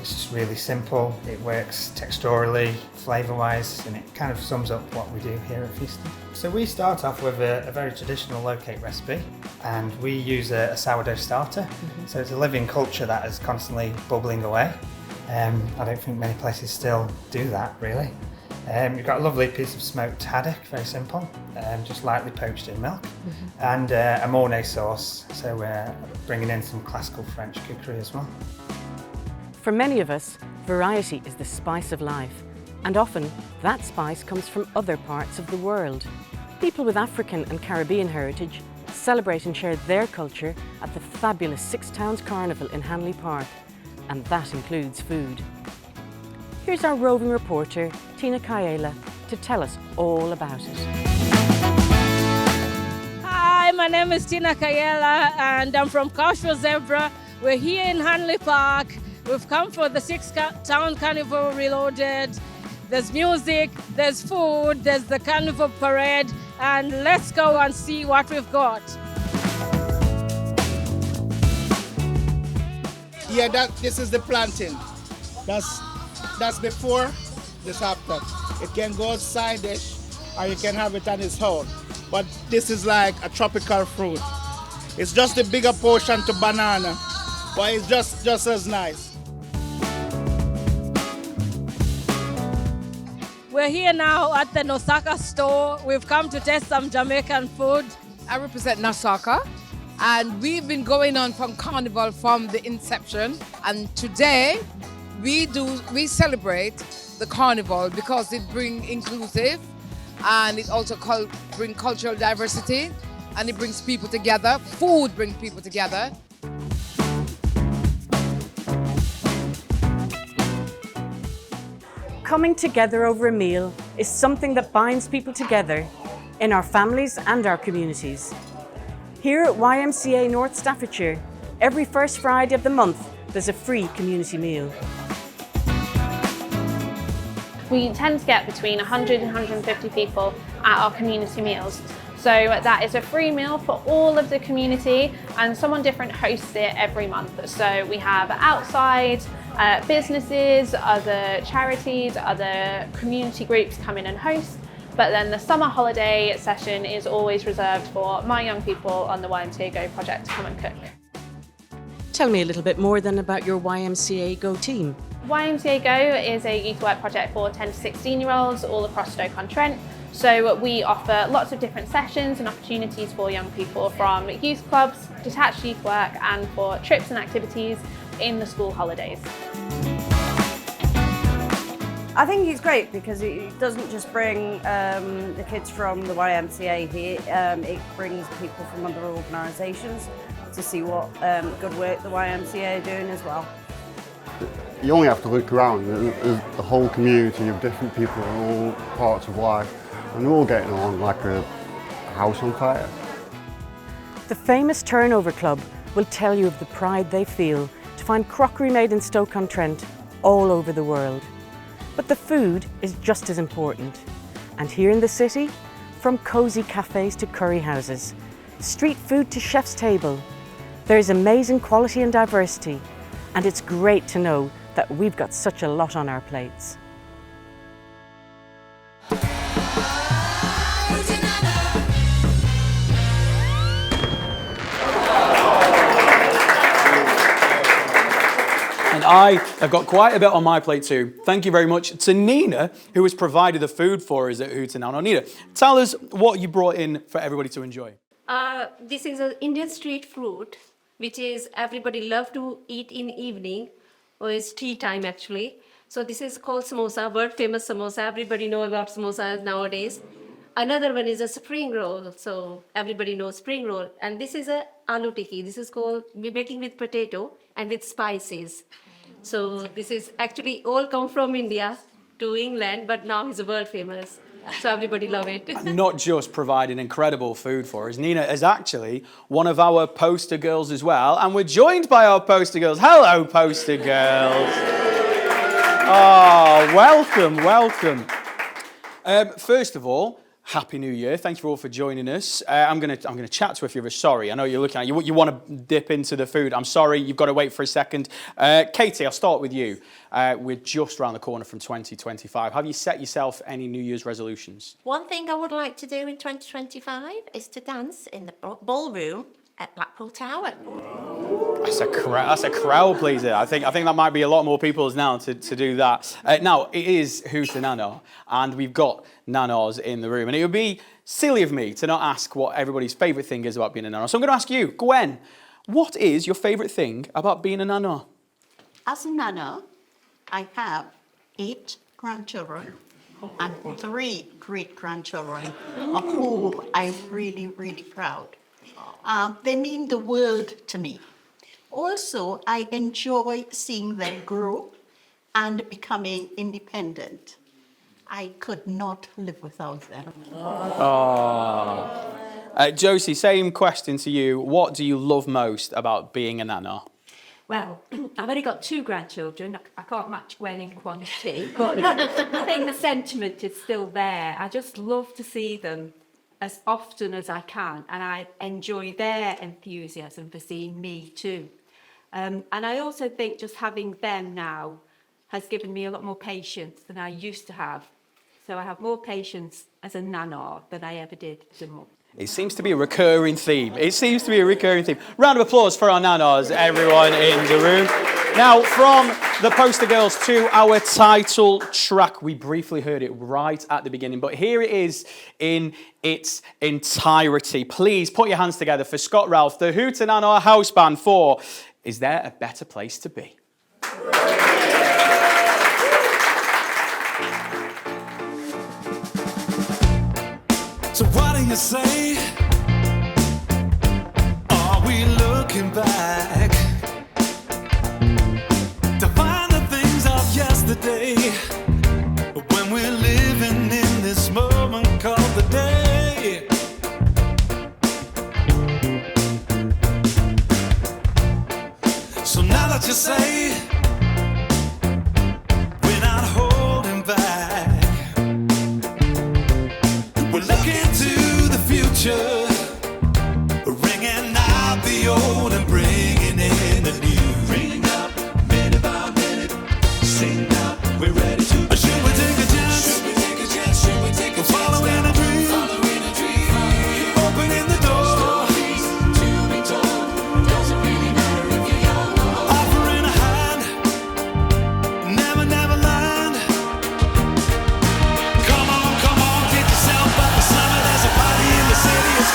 It's just really simple, it works texturally, flavour-wise, and it kind of sums up what we do here at Feasted. So we start off with a very traditional oatcake recipe, and we use a sourdough starter. So it's a living culture that is constantly bubbling away. I don't think many places still do that, really. You've got a lovely piece of smoked haddock, very simple, just lightly poached in milk, and a Mornay sauce, so we're bringing in some classical French cookery as well. For many of us, variety is the spice of life, and often that spice comes from other parts of the world. People with African and Caribbean heritage celebrate and share their culture at the fabulous Six Towns Carnival in Hanley Park, and that includes food. Here's our roving reporter, Tina Kaela, to tell us all about it. Hi, my name is Tina Kaela and I'm from Cashwell Zebra. We're here in Hanley Park. We've come for the Six Town Carnival Reloaded. There's music, there's food, there's the carnival parade, and let's go and see what we've got. Yeah, this is the planting. That's before, this after. It can go outside dish or you can have it on its own. But this is like a tropical fruit. It's just a bigger portion to banana, but it's just as nice. We're here now at the Nosaka store. We've come to taste some Jamaican food. I represent Nosaka, and we've been going on from Carnival from the inception. And today, we celebrate the Carnival because it brings inclusive, and it also brings cultural diversity, and it brings people together. Food brings people together. Coming together over a meal is something that binds people together in our families and our communities. Here at YMCA North Staffordshire, every first Friday of the month, there's a free community meal. We tend to get between 100 and 150 people at our community meals. So that is a free meal for all of the community, and someone different hosts it every month. So we have outside businesses, other charities, other community groups come in and host. But then the summer holiday session is always reserved for my young people on the YMCA Go project to come and cook. Tell me a little bit more then about your YMCA Go team. YMCA Go is a youth work project for 10 to 16-year-olds all across Stoke-on-Trent. So we offer lots of different sessions and opportunities for young people, from youth clubs, detached youth work, and for trips and activities in the school holidays. I think it's great because it doesn't just bring the kids from the YMCA here, it brings people from other organisations to see what good work the YMCA are doing as well. You only have to look around, there's the whole community of different people in all parts of life, and they're all getting along like a house on fire. The famous Turnover Club will tell you of the pride they feel to find crockery made in Stoke-on-Trent all over the world. But the food is just as important. And here in the city, from cosy cafes to curry houses, street food to chef's table, there is amazing quality and diversity, and it's great to know that we've got such a lot on our plates. And I have got quite a bit on my plate too. Thank you very much to Nina, who has provided the food for us at Hootenanna. Nina, tell us what you brought in for everybody to enjoy. This is an Indian street food, which is everybody love to eat in evening, or it's tea time actually. So this is called samosa, world famous samosa. Everybody know about samosas nowadays. Another one is a spring roll. So everybody knows spring roll. And this is a aloo tikki. This is called, we're making with potato and with spices. So this is actually all come from India to England, but now it's world famous. So everybody love it. Not just providing incredible food for us, Nina is actually one of our poster girls as well, and we're joined by our poster girls. Hello, poster girls. Oh, welcome, welcome. First of all, Happy New Year. Thank you all for joining us. I'm gonna chat to a few of us. Sorry, I know you're looking at you want to dip into the food. I'm sorry, you've got to wait for a second. Katie, I'll start with you. We're just around the corner from 2025. Have you set yourself any New Year's resolutions? One thing I would like to do in 2025 is to dance in the ballroom at Blackpool Tower. That's a crowd pleaser. I think that might be a lot more people's now to do that. Now, it is Hootenanna, and we've got nanas in the room. And it would be silly of me to not ask what everybody's favourite thing is about being a nana. So I'm going to ask you, Gwen, what is your favourite thing about being a nana? As a nana, I have 8 grandchildren and 3 great-grandchildren of whom I'm really, really proud. They mean the world to me. Also, I enjoy seeing them grow and becoming independent. I could not live without them. Oh. Josie, same question to you. What do you love most about being a nana? Well, I've only got 2 grandchildren. I can't match Gwen in quantity, but I think the sentiment is still there. I just love to see them as often as I can, and I enjoy their enthusiasm for seeing me too. And I also think just having them now has given me a lot more patience than I used to have. So I have more patience as a nana than I ever did as a mum. It seems to be a recurring theme. Round of applause for our nanas, everyone in the room. Now, from the poster girls to our title track. We briefly heard it right at the beginning, but here it is in its entirety. Please put your hands together for Scott Ralph, the Hootenanna House Band for Is There a Better Place to Be? So what do you say? Are we looking back to find the things of yesterday when we're living in this moment called the day? So now that you say we're not holding back, we're looking to the future, ringing out the old and bringing in the new. Ring up minute by minute, sing out, we're ready to. Should we take a chance? Should we take a chance? Should we take a chance? Following a dream, opening the door. To be told, doesn't really matter if you're young or old. Offering a hand, never, never land. Come on, get yourself by the summer. There's a party in the city. It's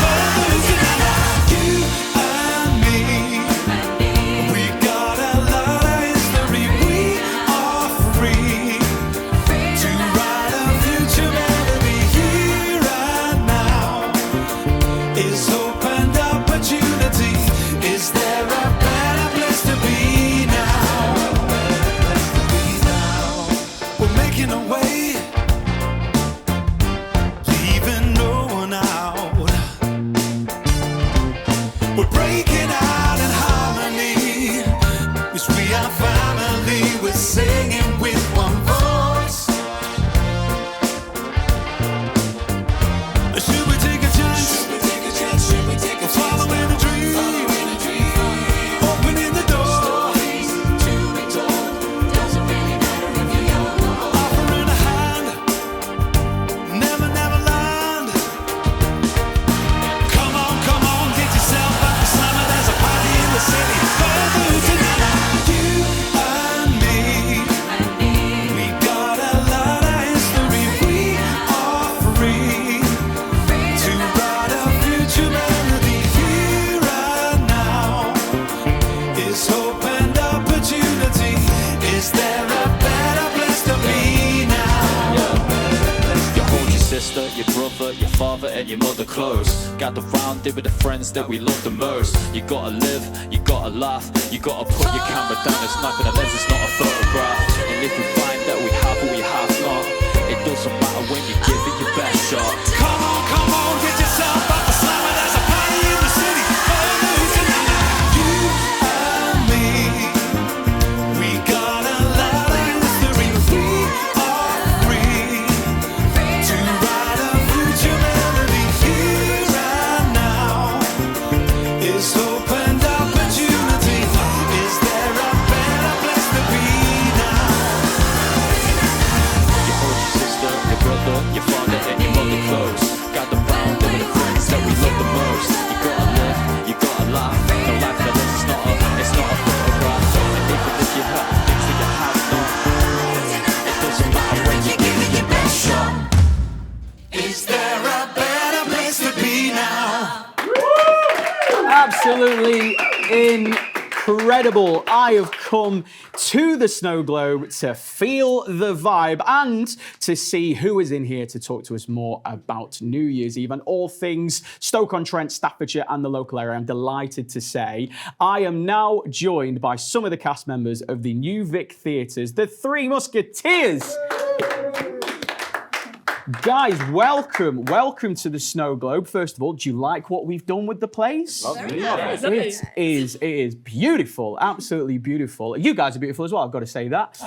to be now. You hold your sister, your brother, your father and your mother close. Gather round there with the friends that we love the most. You gotta live, you gotta laugh, you gotta put your camera down. It's not gonna lens, it's not a photograph. And if we find that we have or we have not, it doesn't matter when you give it your best shot. Come on, get yourself out the slammer. There's a party in the city. You and me, we got a lot of history. We are free to write a future melody. Here and now is hope and opportunity. Is there a better place to be now? You hold your sister, your brother, your father and your mother close. Gather round there with the friends that we love the most. You gotta live, you gotta laugh. No life that is, it's not a photograph. And even if you have things that you have not, it doesn't matter when you give it your best shot. Is there a better place to be now? Absolutely incredible. I have come to the Snow Globe to feel the vibe and to see who is in here to talk to us more about New Year's Eve and all things Stoke-on-Trent, Staffordshire and the local area. I'm delighted to say I am now joined by some of the cast members of the New Vic Theatres, the Three Musketeers. Guys, welcome to the Snow Globe. First of all, do you like what we've done with the place? Lovely. Nice. It is beautiful, absolutely beautiful. You guys are beautiful as well, I've got to say that.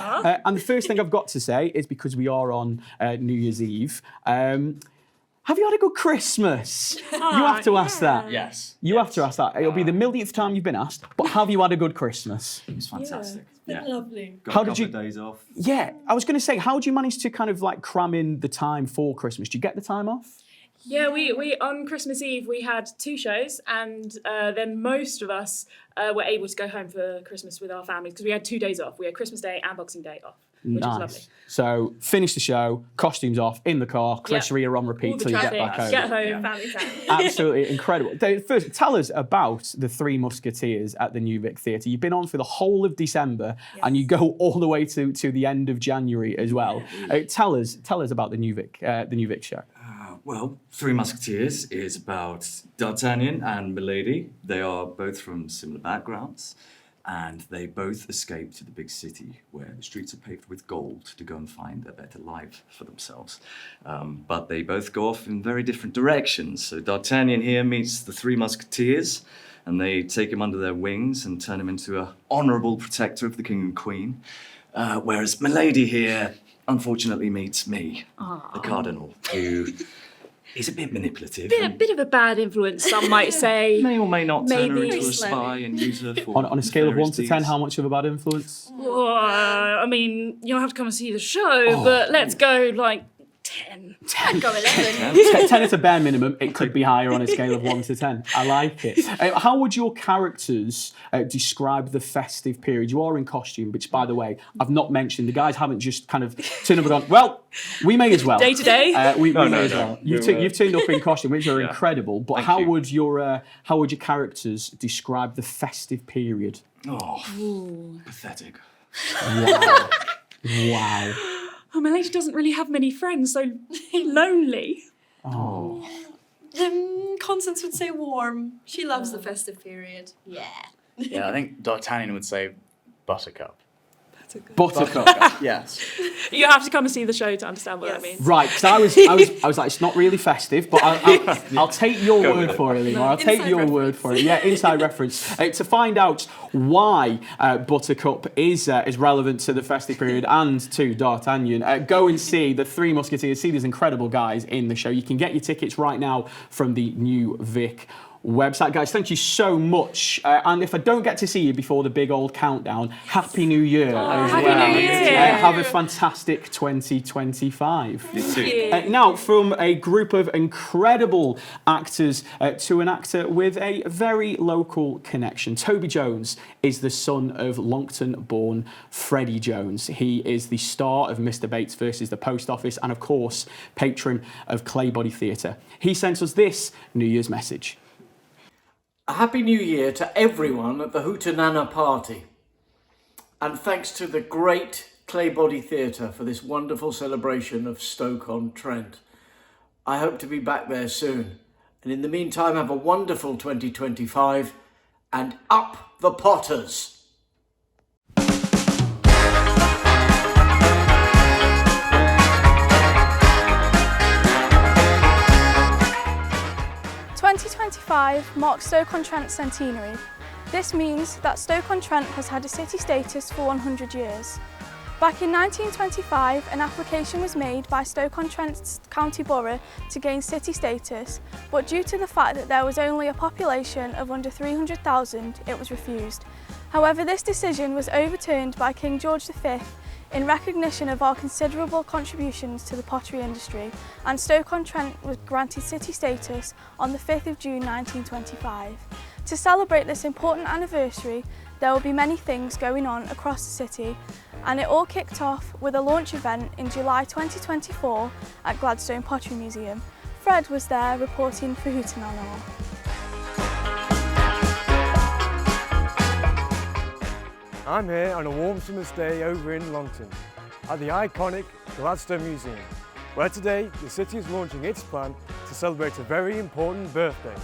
And the first thing I've got to say is because we are on New Year's Eve, have you had a good Christmas? You have to ask that. Yes. You have to ask that. It'll be the millionth time you've been asked, but have you had a good Christmas? It was fantastic. It's been lovely. Got How a did couple you- of days off. Yeah, I was going to say, how do you manage to kind of like cram in the time for Christmas? Do you get the time off? Yeah, we on Christmas Eve we had 2 shows, and then most of us were able to go home for Christmas with our families because we had 2 days off. We had Christmas Day and Boxing Day off, which was lovely. So finish the show, costumes off, in the car, Chris Rea on repeat All the till you get traffic, back home. get home, family time. Absolutely incredible. Dave, first, tell us about the Three Musketeers at the New Vic Theatre. You've been on for the whole of December, and you go all the way to the end of January as well. Tell us about the New Vic show. Well, Three Musketeers is about D'Artagnan and Milady. They are both from similar backgrounds, and they both escape to the big city where the streets are paved with gold to go and find a better life for themselves. But they both go off in very different directions. So D'Artagnan here meets the Three Musketeers, and they take him under their wings and turn him into an honourable protector of the king and queen. Whereas Milady here, unfortunately, meets me, the cardinal, who is a bit manipulative. A bit of a bad influence, some might say. May or may not turn her Maybe. into a spy and use her for On a scale of 1 to nefarious 10, deeds. how much of a bad influence? I mean, you'll have to come and see the show, but let's go like 10. I'd go 11. 10 is a bare minimum. It could be higher on a scale of 1 to 10. I like it. How would your characters describe the festive period? You are in costume, which, by the way, I've not mentioned. The guys haven't just kind of turned up and gone, well, we may as well. Day to day? We No, may no, as no. well. You've turned up in costume, which are Yeah. incredible. But Thank how you. would your characters describe the festive period? Oh, pathetic. Wow. Wow. Oh, my lady doesn't really have many friends, so lonely. Oh. Constance would say warm. She loves the festive period. Yeah. Yeah, I think D'Artagnan would say Buttercup. Buttercup. Yes. You have to come and see the show to understand what that means. Right, because I was like, it's not really festive, but I'll take your Go word with it. for it, Lemar. I'll take Inside your reference. word for it. Yeah, inside reference. To find out why Buttercup is relevant to the festive period and to D'Artagnan, go and see the Three Musketeers. See these incredible guys in the show. You can get your tickets right now from the New Vic website. Guys, thank you so much. And if I don't get to see you before the big old countdown, Happy New Year as Happy well. New Year. Have a fantastic 2025. You too. Now, from a group of incredible actors to an actor with a very local connection. Toby Jones is the son of Longton-born Freddie Jones. He is the star of Mr. Bates versus the Post Office and, of course, patron of Claybody Theatre. He sent us this New Year's message. A Happy New Year to everyone at the Hootenanna party. And thanks to the great Clay Body Theatre for this wonderful celebration of Stoke-on-Trent. I hope to be back there soon. And in the meantime, have a wonderful 2025 and up the Potters! "2025 marks Stoke-on-Trent's centenary. This means that Stoke-on-Trent has had a city status for 100 years. Back in 1925, an application was made by Stoke-on-Trent's county borough to gain city status, but due to the fact that there was only a population of under 300,000, it was refused. However, this decision was overturned by King George V in recognition of our considerable contributions to the pottery industry, and Stoke-on-Trent was granted city status on the 5th of June 1925. To celebrate this important anniversary, there will be many things going on across the city, and it all kicked off with a launch event in July 2024 at Gladstone Pottery Museum. Fred was there reporting for Hootenanna. I'm here on a warm summer's day over in Longton at the iconic Gladstone Museum, where today the city is launching its plan to celebrate a very important birthday.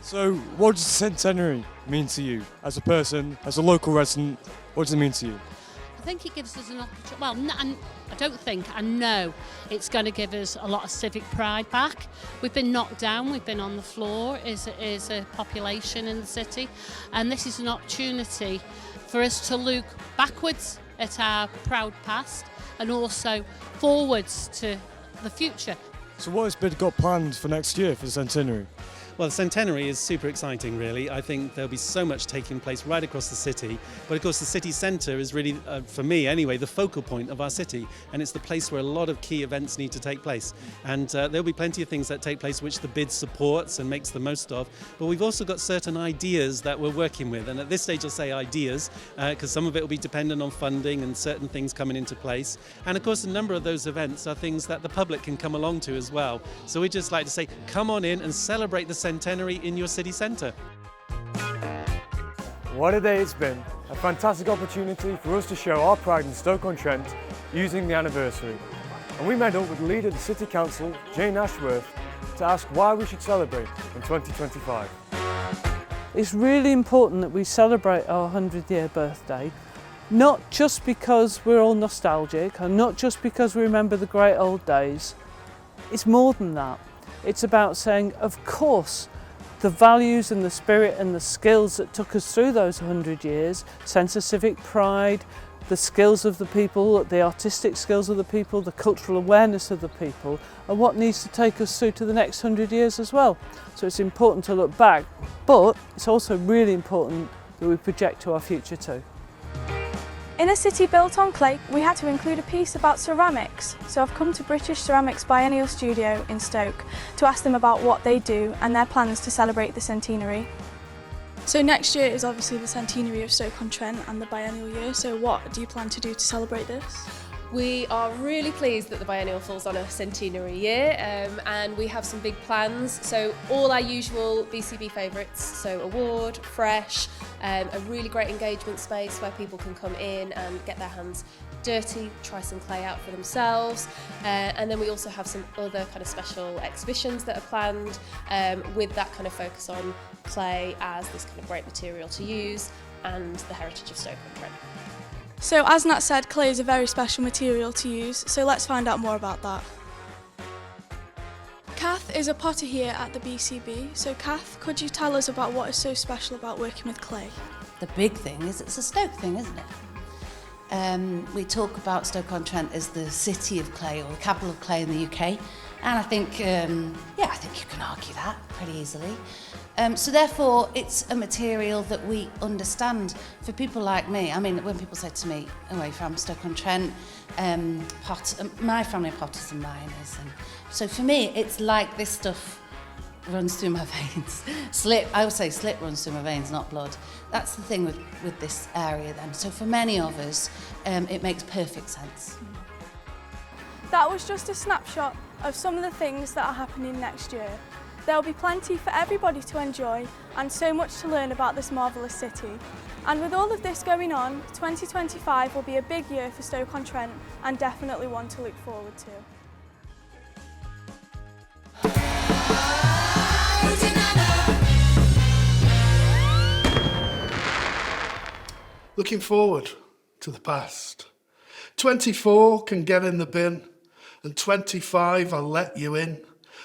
So, what does the centenary mean to you as a person, as a local resident? What does it mean to you? I think it gives us an opportunity. Well, I don't think, I know it's going to give us a lot of civic pride back. We've been knocked down, we've been on the floor as a population in the city, and this is an opportunity for us to look backwards at our proud past and also forwards to the future. So what has been got planned for next year for the centenary? Well, the centenary is super exciting, really. I think there'll be so much taking place right across the city. But of course, the city centre is really, for me anyway, the focal point of our city. And it's the place where a lot of key events need to take place. And there'll be plenty of things that take place which the bid supports and makes the most of. But we've also got certain ideas that we're working with. And at this stage, I'll say ideas, because some of it will be dependent on funding and certain things coming into place. And of course, a number of those events are things that the public can come along to as well. So we'd just like to say, come on in and celebrate the centenary in your city centre. What a day it's been. A fantastic opportunity for us to show our pride in Stoke-on-Trent using the anniversary. And we met up with the leader of the City Council, Jane Ashworth, to ask why we should celebrate in 2025. It's really important that we celebrate our 100-year birthday, not just because we're all nostalgic and not just because we remember the great old days. It's more than that. It's about saying, of course, the values and the spirit and the skills that took us through those 100 years, sense of civic pride, the skills of the people, the artistic skills of the people, the cultural awareness of the people, are what needs to take us through to the next 100 years as well. So it's important to look back, but it's also really important that we project to our future too. In a city built on clay, we had to include a piece about ceramics, so I've come to British Ceramics Biennial Studio in Stoke to ask them about what they do and their plans to celebrate the centenary. So next year is obviously the centenary of Stoke-on-Trent and the biennial year, so what do you plan to do to celebrate this? We are really pleased that the biennial falls on a centenary year, and we have some big plans. So all our usual BCB favourites, so award, fresh, a really great engagement space where people can come in and get their hands dirty, try some clay out for themselves, and then we also have some other kind of special exhibitions that are planned with that kind of focus on clay as this kind of great material to use and the heritage of Stoke-on-Trent. So as Nat said, clay is a very special material to use, so let's find out more about that. Kath is a potter here at the BCB, so Kath, could you tell us about what is so special about working with clay? The big thing is it's a Stoke thing, isn't it? We talk about Stoke-on-Trent as the city of clay or the capital of clay in the UK, and I think you can argue that pretty easily. So therefore, it's a material that we understand. For people like me, I mean, when people say to me, "Oh, you're from Stoke-on-Trent, my family are potters and miners," and so for me, it's like this stuff runs through my veins. I would say slip runs through my veins, not blood. That's the thing with this area then. So for many of us, it makes perfect sense. That was just a snapshot of some of the things that are happening next year. There will be plenty for everybody to enjoy and so much to learn about this marvellous city. And with all of this going on, 2025 will be a big year for Stoke-on-Trent and definitely one to look forward to. Looking forward to the past. 24 can get in the bin, and 25 I'll let you in.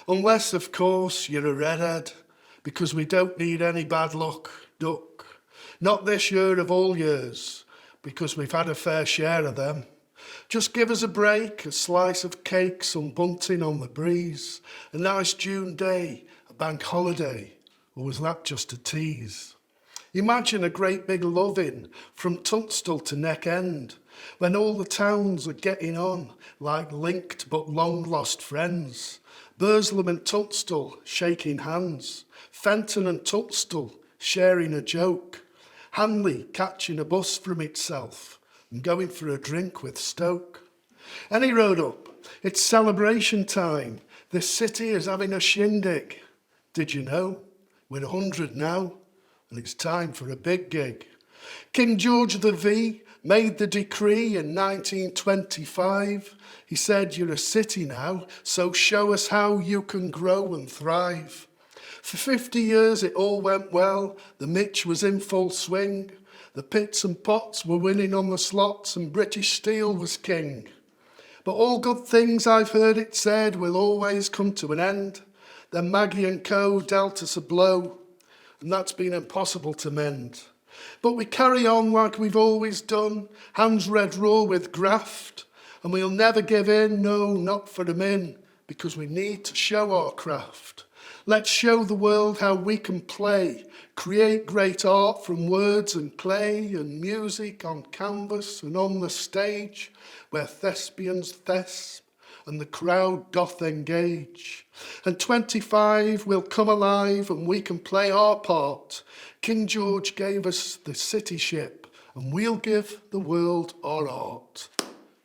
Unless, of course, you're a redhead, because we don't need any bad luck, duck. Not this year of all years, because we've had a fair share of them. Just give us a break, a slice of cake, some bunting on the breeze, a nice June day, a bank holiday, or was that just a tease? Imagine a great big loving from Tunstall to Neck End, when all the towns are getting on like linked but long lost friends. Burslem and Tunstall shaking hands, Fenton and Tunstall sharing a joke, Hanley catching a bus from itself and going for a drink with Stoke. Any road up, it's celebration time. This city is having a shindig. Did you know? We're 100 now, and it's time for a big gig. King George V made the decree in 1925. He said, you're a city now, so show us how you can grow and thrive. For 50 years it all went well, the Mitch was in full swing, the pits and pots were winning on the slots and British steel was king. But all good things I've heard it said will always come to an end. Then Maggie and Co dealt us a blow, and that's been impossible to mend. But we carry on like we've always done, hands red raw with graft, and we'll never give in, no, not for a min, because we need to show our craft. Let's show the world how we can play, create great art from words and clay and music on canvas and on the stage, where thespians thesp and the crowd doth engage. And 25 will come alive and we can play our part. King George gave us the city ship and we'll give the world our art.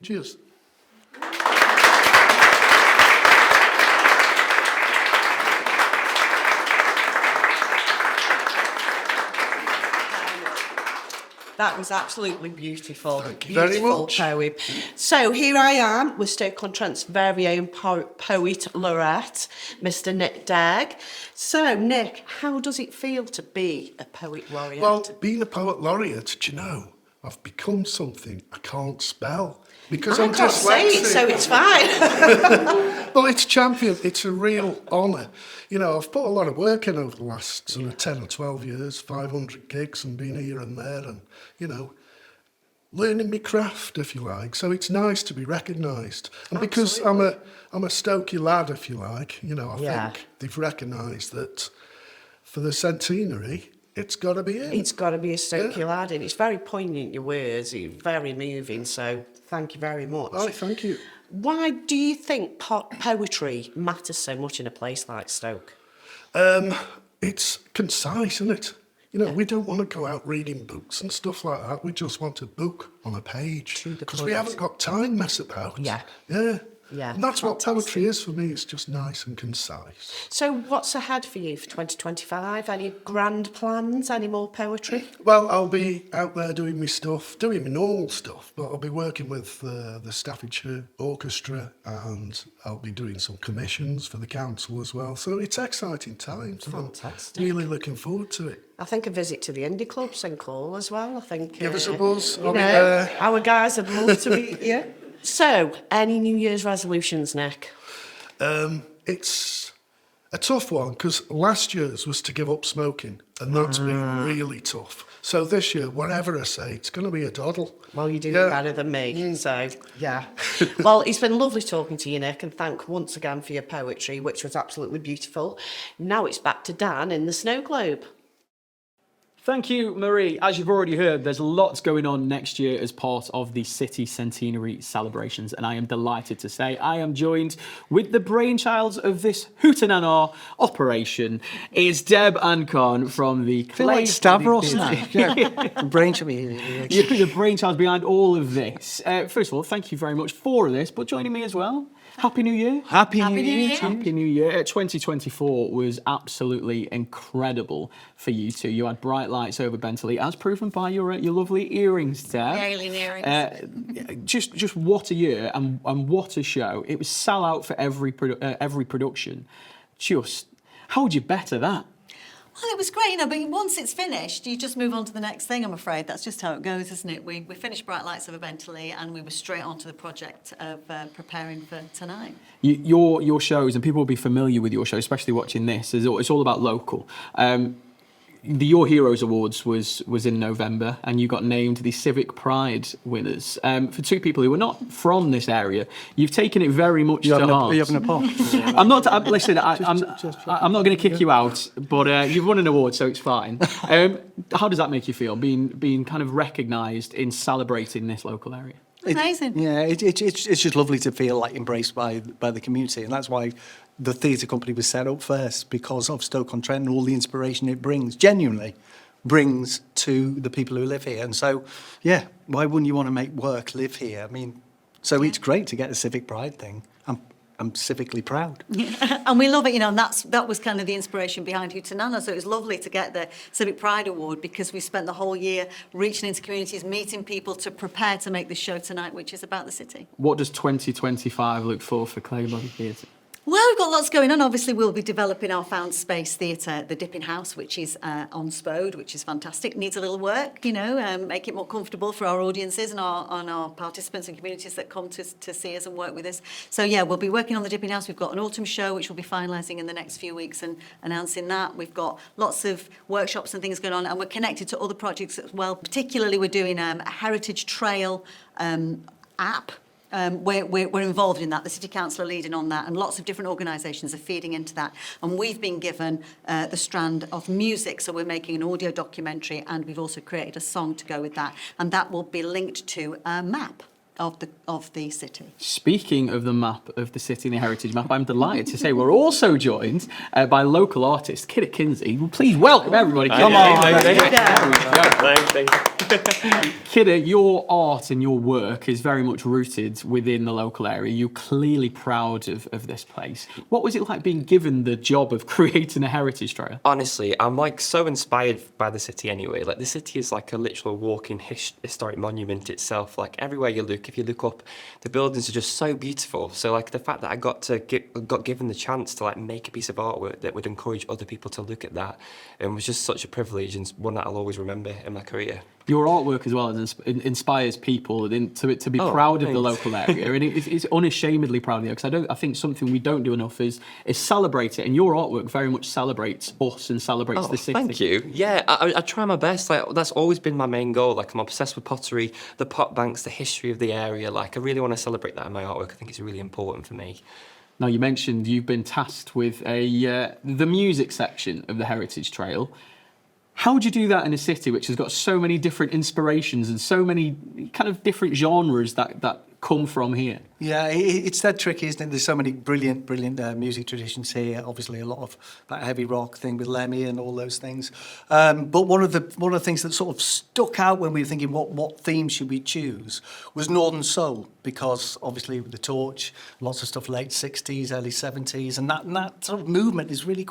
Cheers. That was absolutely beautiful. Thank you very much. Poem. So here I am with Stoke-on-Trent's very own poet laureate, Mr. Nick Dagg. So, Nick, how does it feel to be a poet laureate? Well, being a poet laureate, do you know, I've become something I can't spell. Because I'm can't say it, so it's fine. Well, it's champion. It's a real honour. You know, I've put a lot of work in over the last sort of 10 or 12 years, 500 gigs and been here and there and, you know, learning my craft, if you like. So it's nice to be recognised. And because I'm a Stokey lad, if you like, you know, I think they've recognised that for the centenary, it's got to be in. It's got to be a Stokey lad, and it's very poignant, your words. It's very moving, so thank you very much. Oh, thank you. Why do you think poetry matters so much in a place like Stoke? It's concise, isn't it? You know, we don't want to go out reading books and stuff like that. We just want a book on a page. Because we haven't got time mess about. Yeah. Yeah. Yeah. And that's what poetry is for me. It's just nice and concise. So what's ahead for you for 2025? Any grand plans? Any more poetry? Well, I'll be out there doing my stuff, doing my normal stuff, but I'll be working with the Staffordshire Orchestra and I'll be doing some commissions for the council as well. So it's exciting times. Fantastic. I'm really looking forward to it. I think a visit to the indie club, St. Cole as well. I think give us a buzz. You know, our guys would love to meet you. So, any New Year's resolutions, Nick? It's a tough one because last year's was to give up smoking, and that's been really tough. So this year, whatever I say, it's going to be a doddle. Well, you do better than me, so yeah. Well, it's been lovely talking to you, Nick, and thank once again for your poetry, which was absolutely beautiful. Now it's back to Dan in the Snow Globe. Thank you, Marie. As you've already heard, there's lots going on next year as part of the City Centenary celebrations, and I am delighted to say I am joined with the brainchild of this Hootenanna operation is Deb Ancon from the I feel like Stavros now. Brainchild. You're the brainchild behind all of this. First of all, thank you very much for this, but joining me as well. Happy New Year. Happy New Year. Happy New Year. 2024 was absolutely incredible for you two. You had bright lights over Bentley, as proven by your lovely earrings, Deb. Alien earrings. Just what a year and what a show. It was sell out for every production. Just, how would you better that? Well, it was great, but once it's finished, you just move on to the next thing, I'm afraid. That's just how it goes, isn't it? We finished Bright Lights Over Bentley and we were straight on to the project of preparing for tonight. Your shows, and people will be familiar with your show, especially watching this, it's all about local. The Your Heroes Awards was in November, and you got named the Civic Pride winners. For two people who are not from this area, you've taken it very much to heart. Are you having a pop? I'm not. Listen, I'm not going to kick you out, but you've won an award, so it's fine. How does that make you feel, being kind of recognised in celebrating this local area? Amazing. It's just lovely to feel like embraced by the community, and that's why the theatre company was set up first, because of Stoke-on-Trent and all the inspiration it genuinely brings to the people who live here. And so, yeah, why wouldn't you want to make work live here? I mean, so it's great to get the Civic Pride thing. I'm civically proud. And we love it, and that was kind of the inspiration behind Hootenanna. So it was lovely to get the Civic Pride Award, because we spent the whole year reaching into communities, meeting people to prepare to make this show tonight, which is about the city. What does 2025 look for Claybody Theatre? Well, we've got lots going on. Obviously, we'll be developing our found space theatre, the Dipping House, which is on Spode, which is fantastic. Needs a little work, make it more comfortable for our audiences and our participants and communities that come to see us and work with us. So, yeah, we'll be working on the Dipping House. We've got an autumn show, which we'll be finalising in the next few weeks and announcing that. We've got lots of workshops and things going on, and we're connected to other projects as well. Particularly, we're doing a Heritage Trail app. We're involved in that. The City Council are leading on that, and lots of different organisations are feeding into that. And we've been given the strand of music, so we're making an audio documentary, and we've also created a song to go with that, and that will be linked to a map of the city. Speaking of the map of the city and the heritage map, I'm delighted to say we're also joined by local artist Kidder Kinsey. Please welcome everybody. Come on. Kidder, your art and your work is very much rooted within the local area. You're clearly proud of this place. What was it like being given the job of creating a heritage trail? Honestly, I'm so inspired by the city anyway. The city is like a literal walking historic monument itself. Everywhere you look, if you look up, the buildings are just so beautiful. So the fact that I got given the chance to make a piece of artwork that would encourage other people to look at that, was just such a privilege, and one that I'll always remember in my career. Your artwork as well inspires people to be proud of the local area, and it's unashamedly proud of it, because I think something we don't do enough is celebrate it, and your artwork very much celebrates us and celebrates the city. Thank you. Yeah, I try my best. That's always been my main goal. I'm obsessed with pottery, the pot banks, the history of the area. I really want to celebrate that in my artwork. I think it's really important for me. Now, you mentioned you've been tasked with the music section of the Heritage Trail. How would you do that in a city which has got so many different inspirations and so many kind of different genres that come from here? Yeah, it's that tricky, isn't it? There's so many brilliant music traditions here. Obviously, a lot of that heavy rock thing with Lemmy and all those things. But one of the things that sort of stuck out when we were thinking what theme should we choose was Northern Soul, because obviously with the Torch, lots of stuff late 60s, early 70s, and that sort of movement is really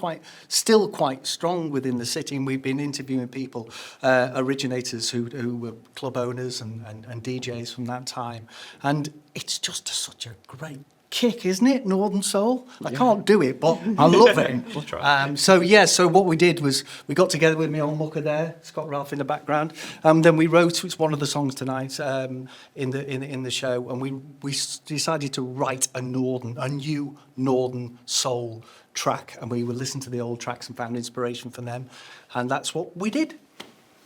still quite strong within the city. And we've been interviewing people, originators who were club owners and DJs from that time, and it's just such a great kick, isn't it? Northern Soul. I can't do it, but I love it. We'll try. So what we did was we got together with my old mucker there, Scott Ralph in the background. Then we wrote, it's one of the songs tonight in the show, and we decided to write a new Northern Soul track, and we would listen to the old tracks and found inspiration from them, and that's what we did.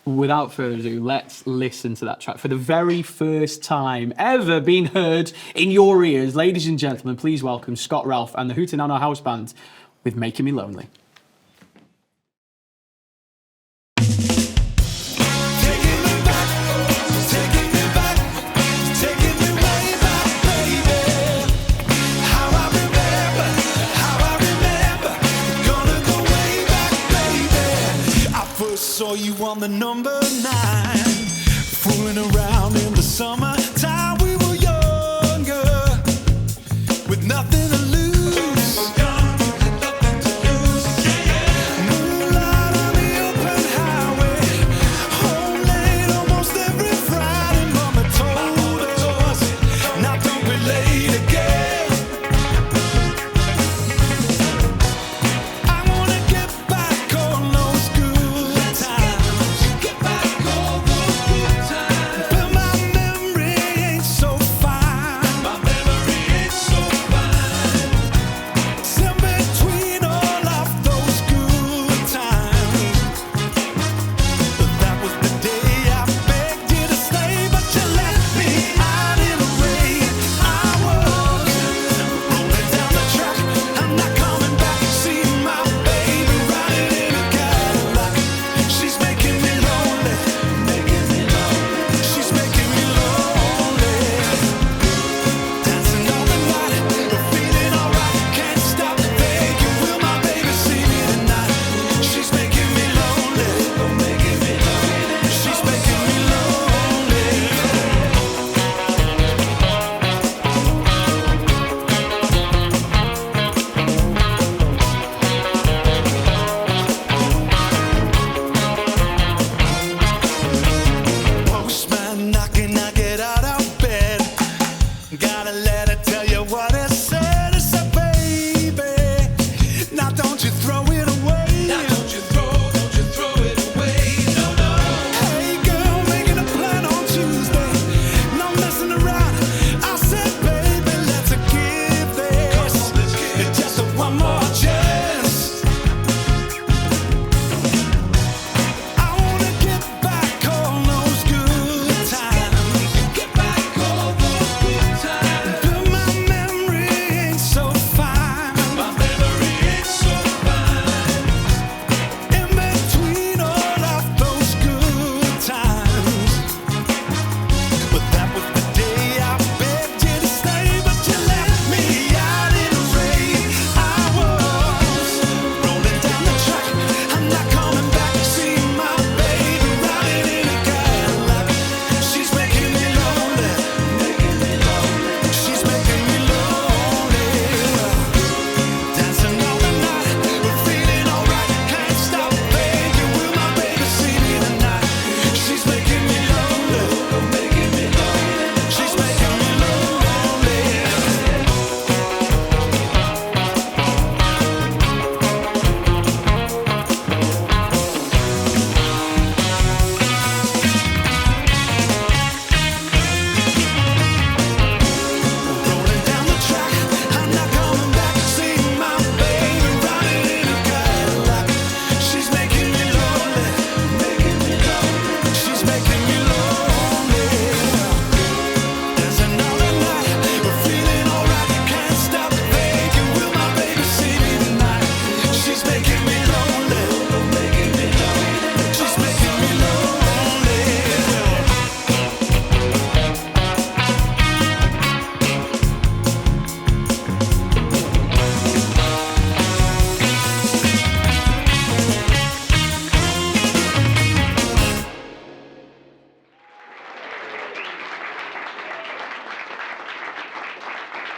Without further ado, let's listen to that track for the very first time ever being heard in your ears. Ladies and gentlemen, please welcome Scott Ralph and the Hootenanna House Band with Making Me Lonely. Saw you on the number 9, fooling around in the summertime. We were younger, with nothing to lose. Moonlight on the open highway,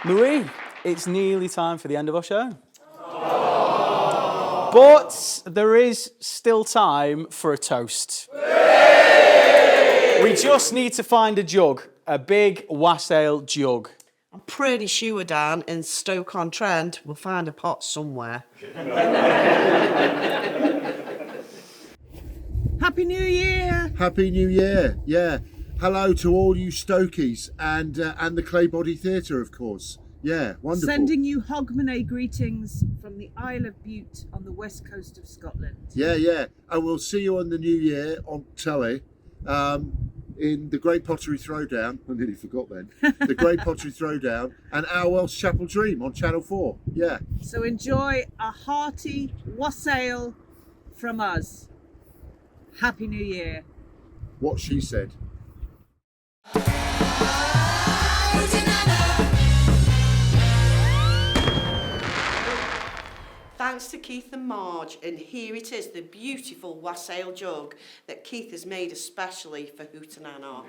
Marie, it's nearly time for the end of our show. But there is still time for a toast. We just need to find a jug, a big wassail jug. I'm pretty sure, Dan, in Stoke-on-Trent, we'll find a pot somewhere. Happy New Year! Happy New Year, yeah. Hello to all you Stokies and the Clay Body Theatre, of course. Yeah, wonderful. Sending you Hogmanay greetings from the Isle of Bute on the west coast of Scotland. Yeah, yeah. And we'll see you on the New Year on telly in the Great Pottery Throwdown. I nearly forgot then. The Great Pottery Throwdown and Our Welsh Chapel Dream on Channel 4. Yeah. So enjoy a hearty wassail from us. Happy New Year. What she said. Thanks to Keith and Marge, and here it is, the beautiful wassail jug that Keith has made especially for Hootenanna.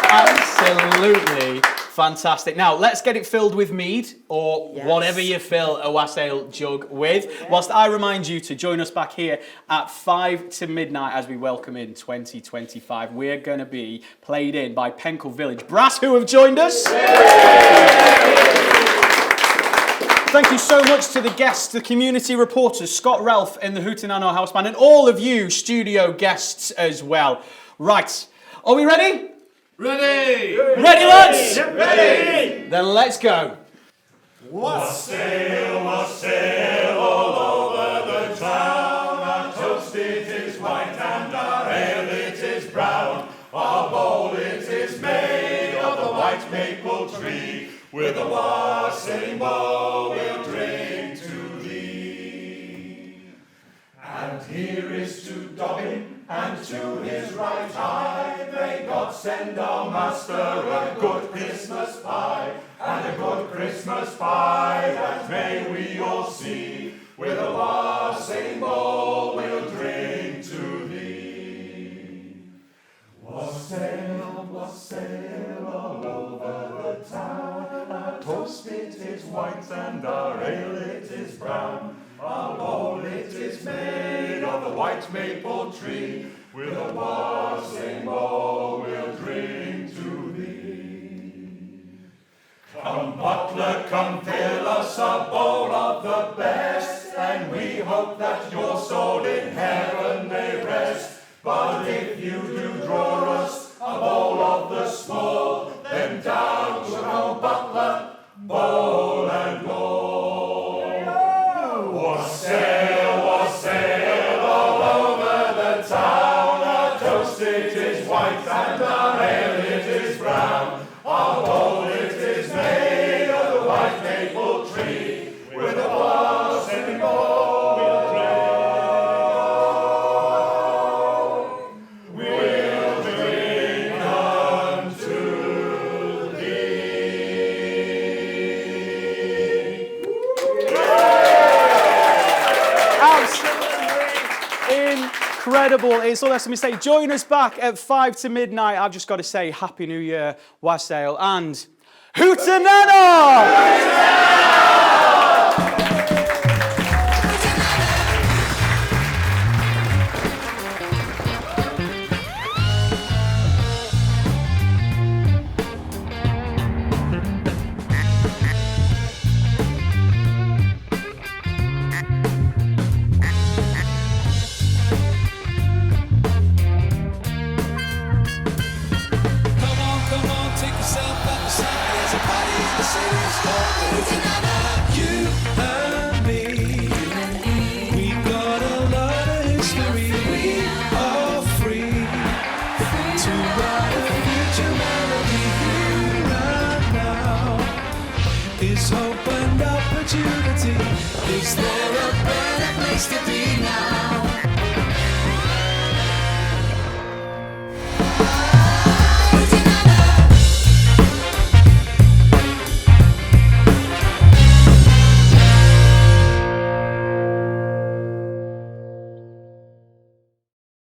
Absolutely fantastic. Now, let's get it filled with mead, or whatever you fill a wassail jug with, whilst I remind you to join us back here at 5 to midnight as we welcome in 2025. We're going to be played in by Penkle Village Brass, who have joined us. Thank you so much to the guests, the community reporters, Scott Ralph in the Hootenanna House Band, and all of you studio guests as well. Right, are we ready? Ready! Ready, lads? Ready! Then let's go. Wassail, wassail all over the town. Our toast it is white and our ale it is brown. Our bowl it is made of the white maple tree. With a wassailing bowl we'll drink to thee. And here is to Dobbin and to his right eye. May God send our master a good Christmas pie. And a good Christmas pie that may we all see. With a wassailing bowl we'll drink to thee. Wassail, wassail all over the town. Our toast it is white and our ale it is brown. Our bowl it is made of the white maple tree. With a wassailing bowl we'll drink to thee. Come butler, come fill us a bowl of the best, and we hope that your soul in heaven may rest. But if you do draw us a bowl of the small, then down shall our butler, bowl and all. Wassail, wassail all over the town. Our toast it is white and our ale it is brown. Our bowl it is made of the white maple tree. With a wassailing bowl we'll drink. We'll drink unto Incredible. It's all left for me to say. Join us back at 5 to midnight. I've just got to say Happy New Year, wassail, and Hootenanna! Is hope and opportunity? Is there a better place to be now?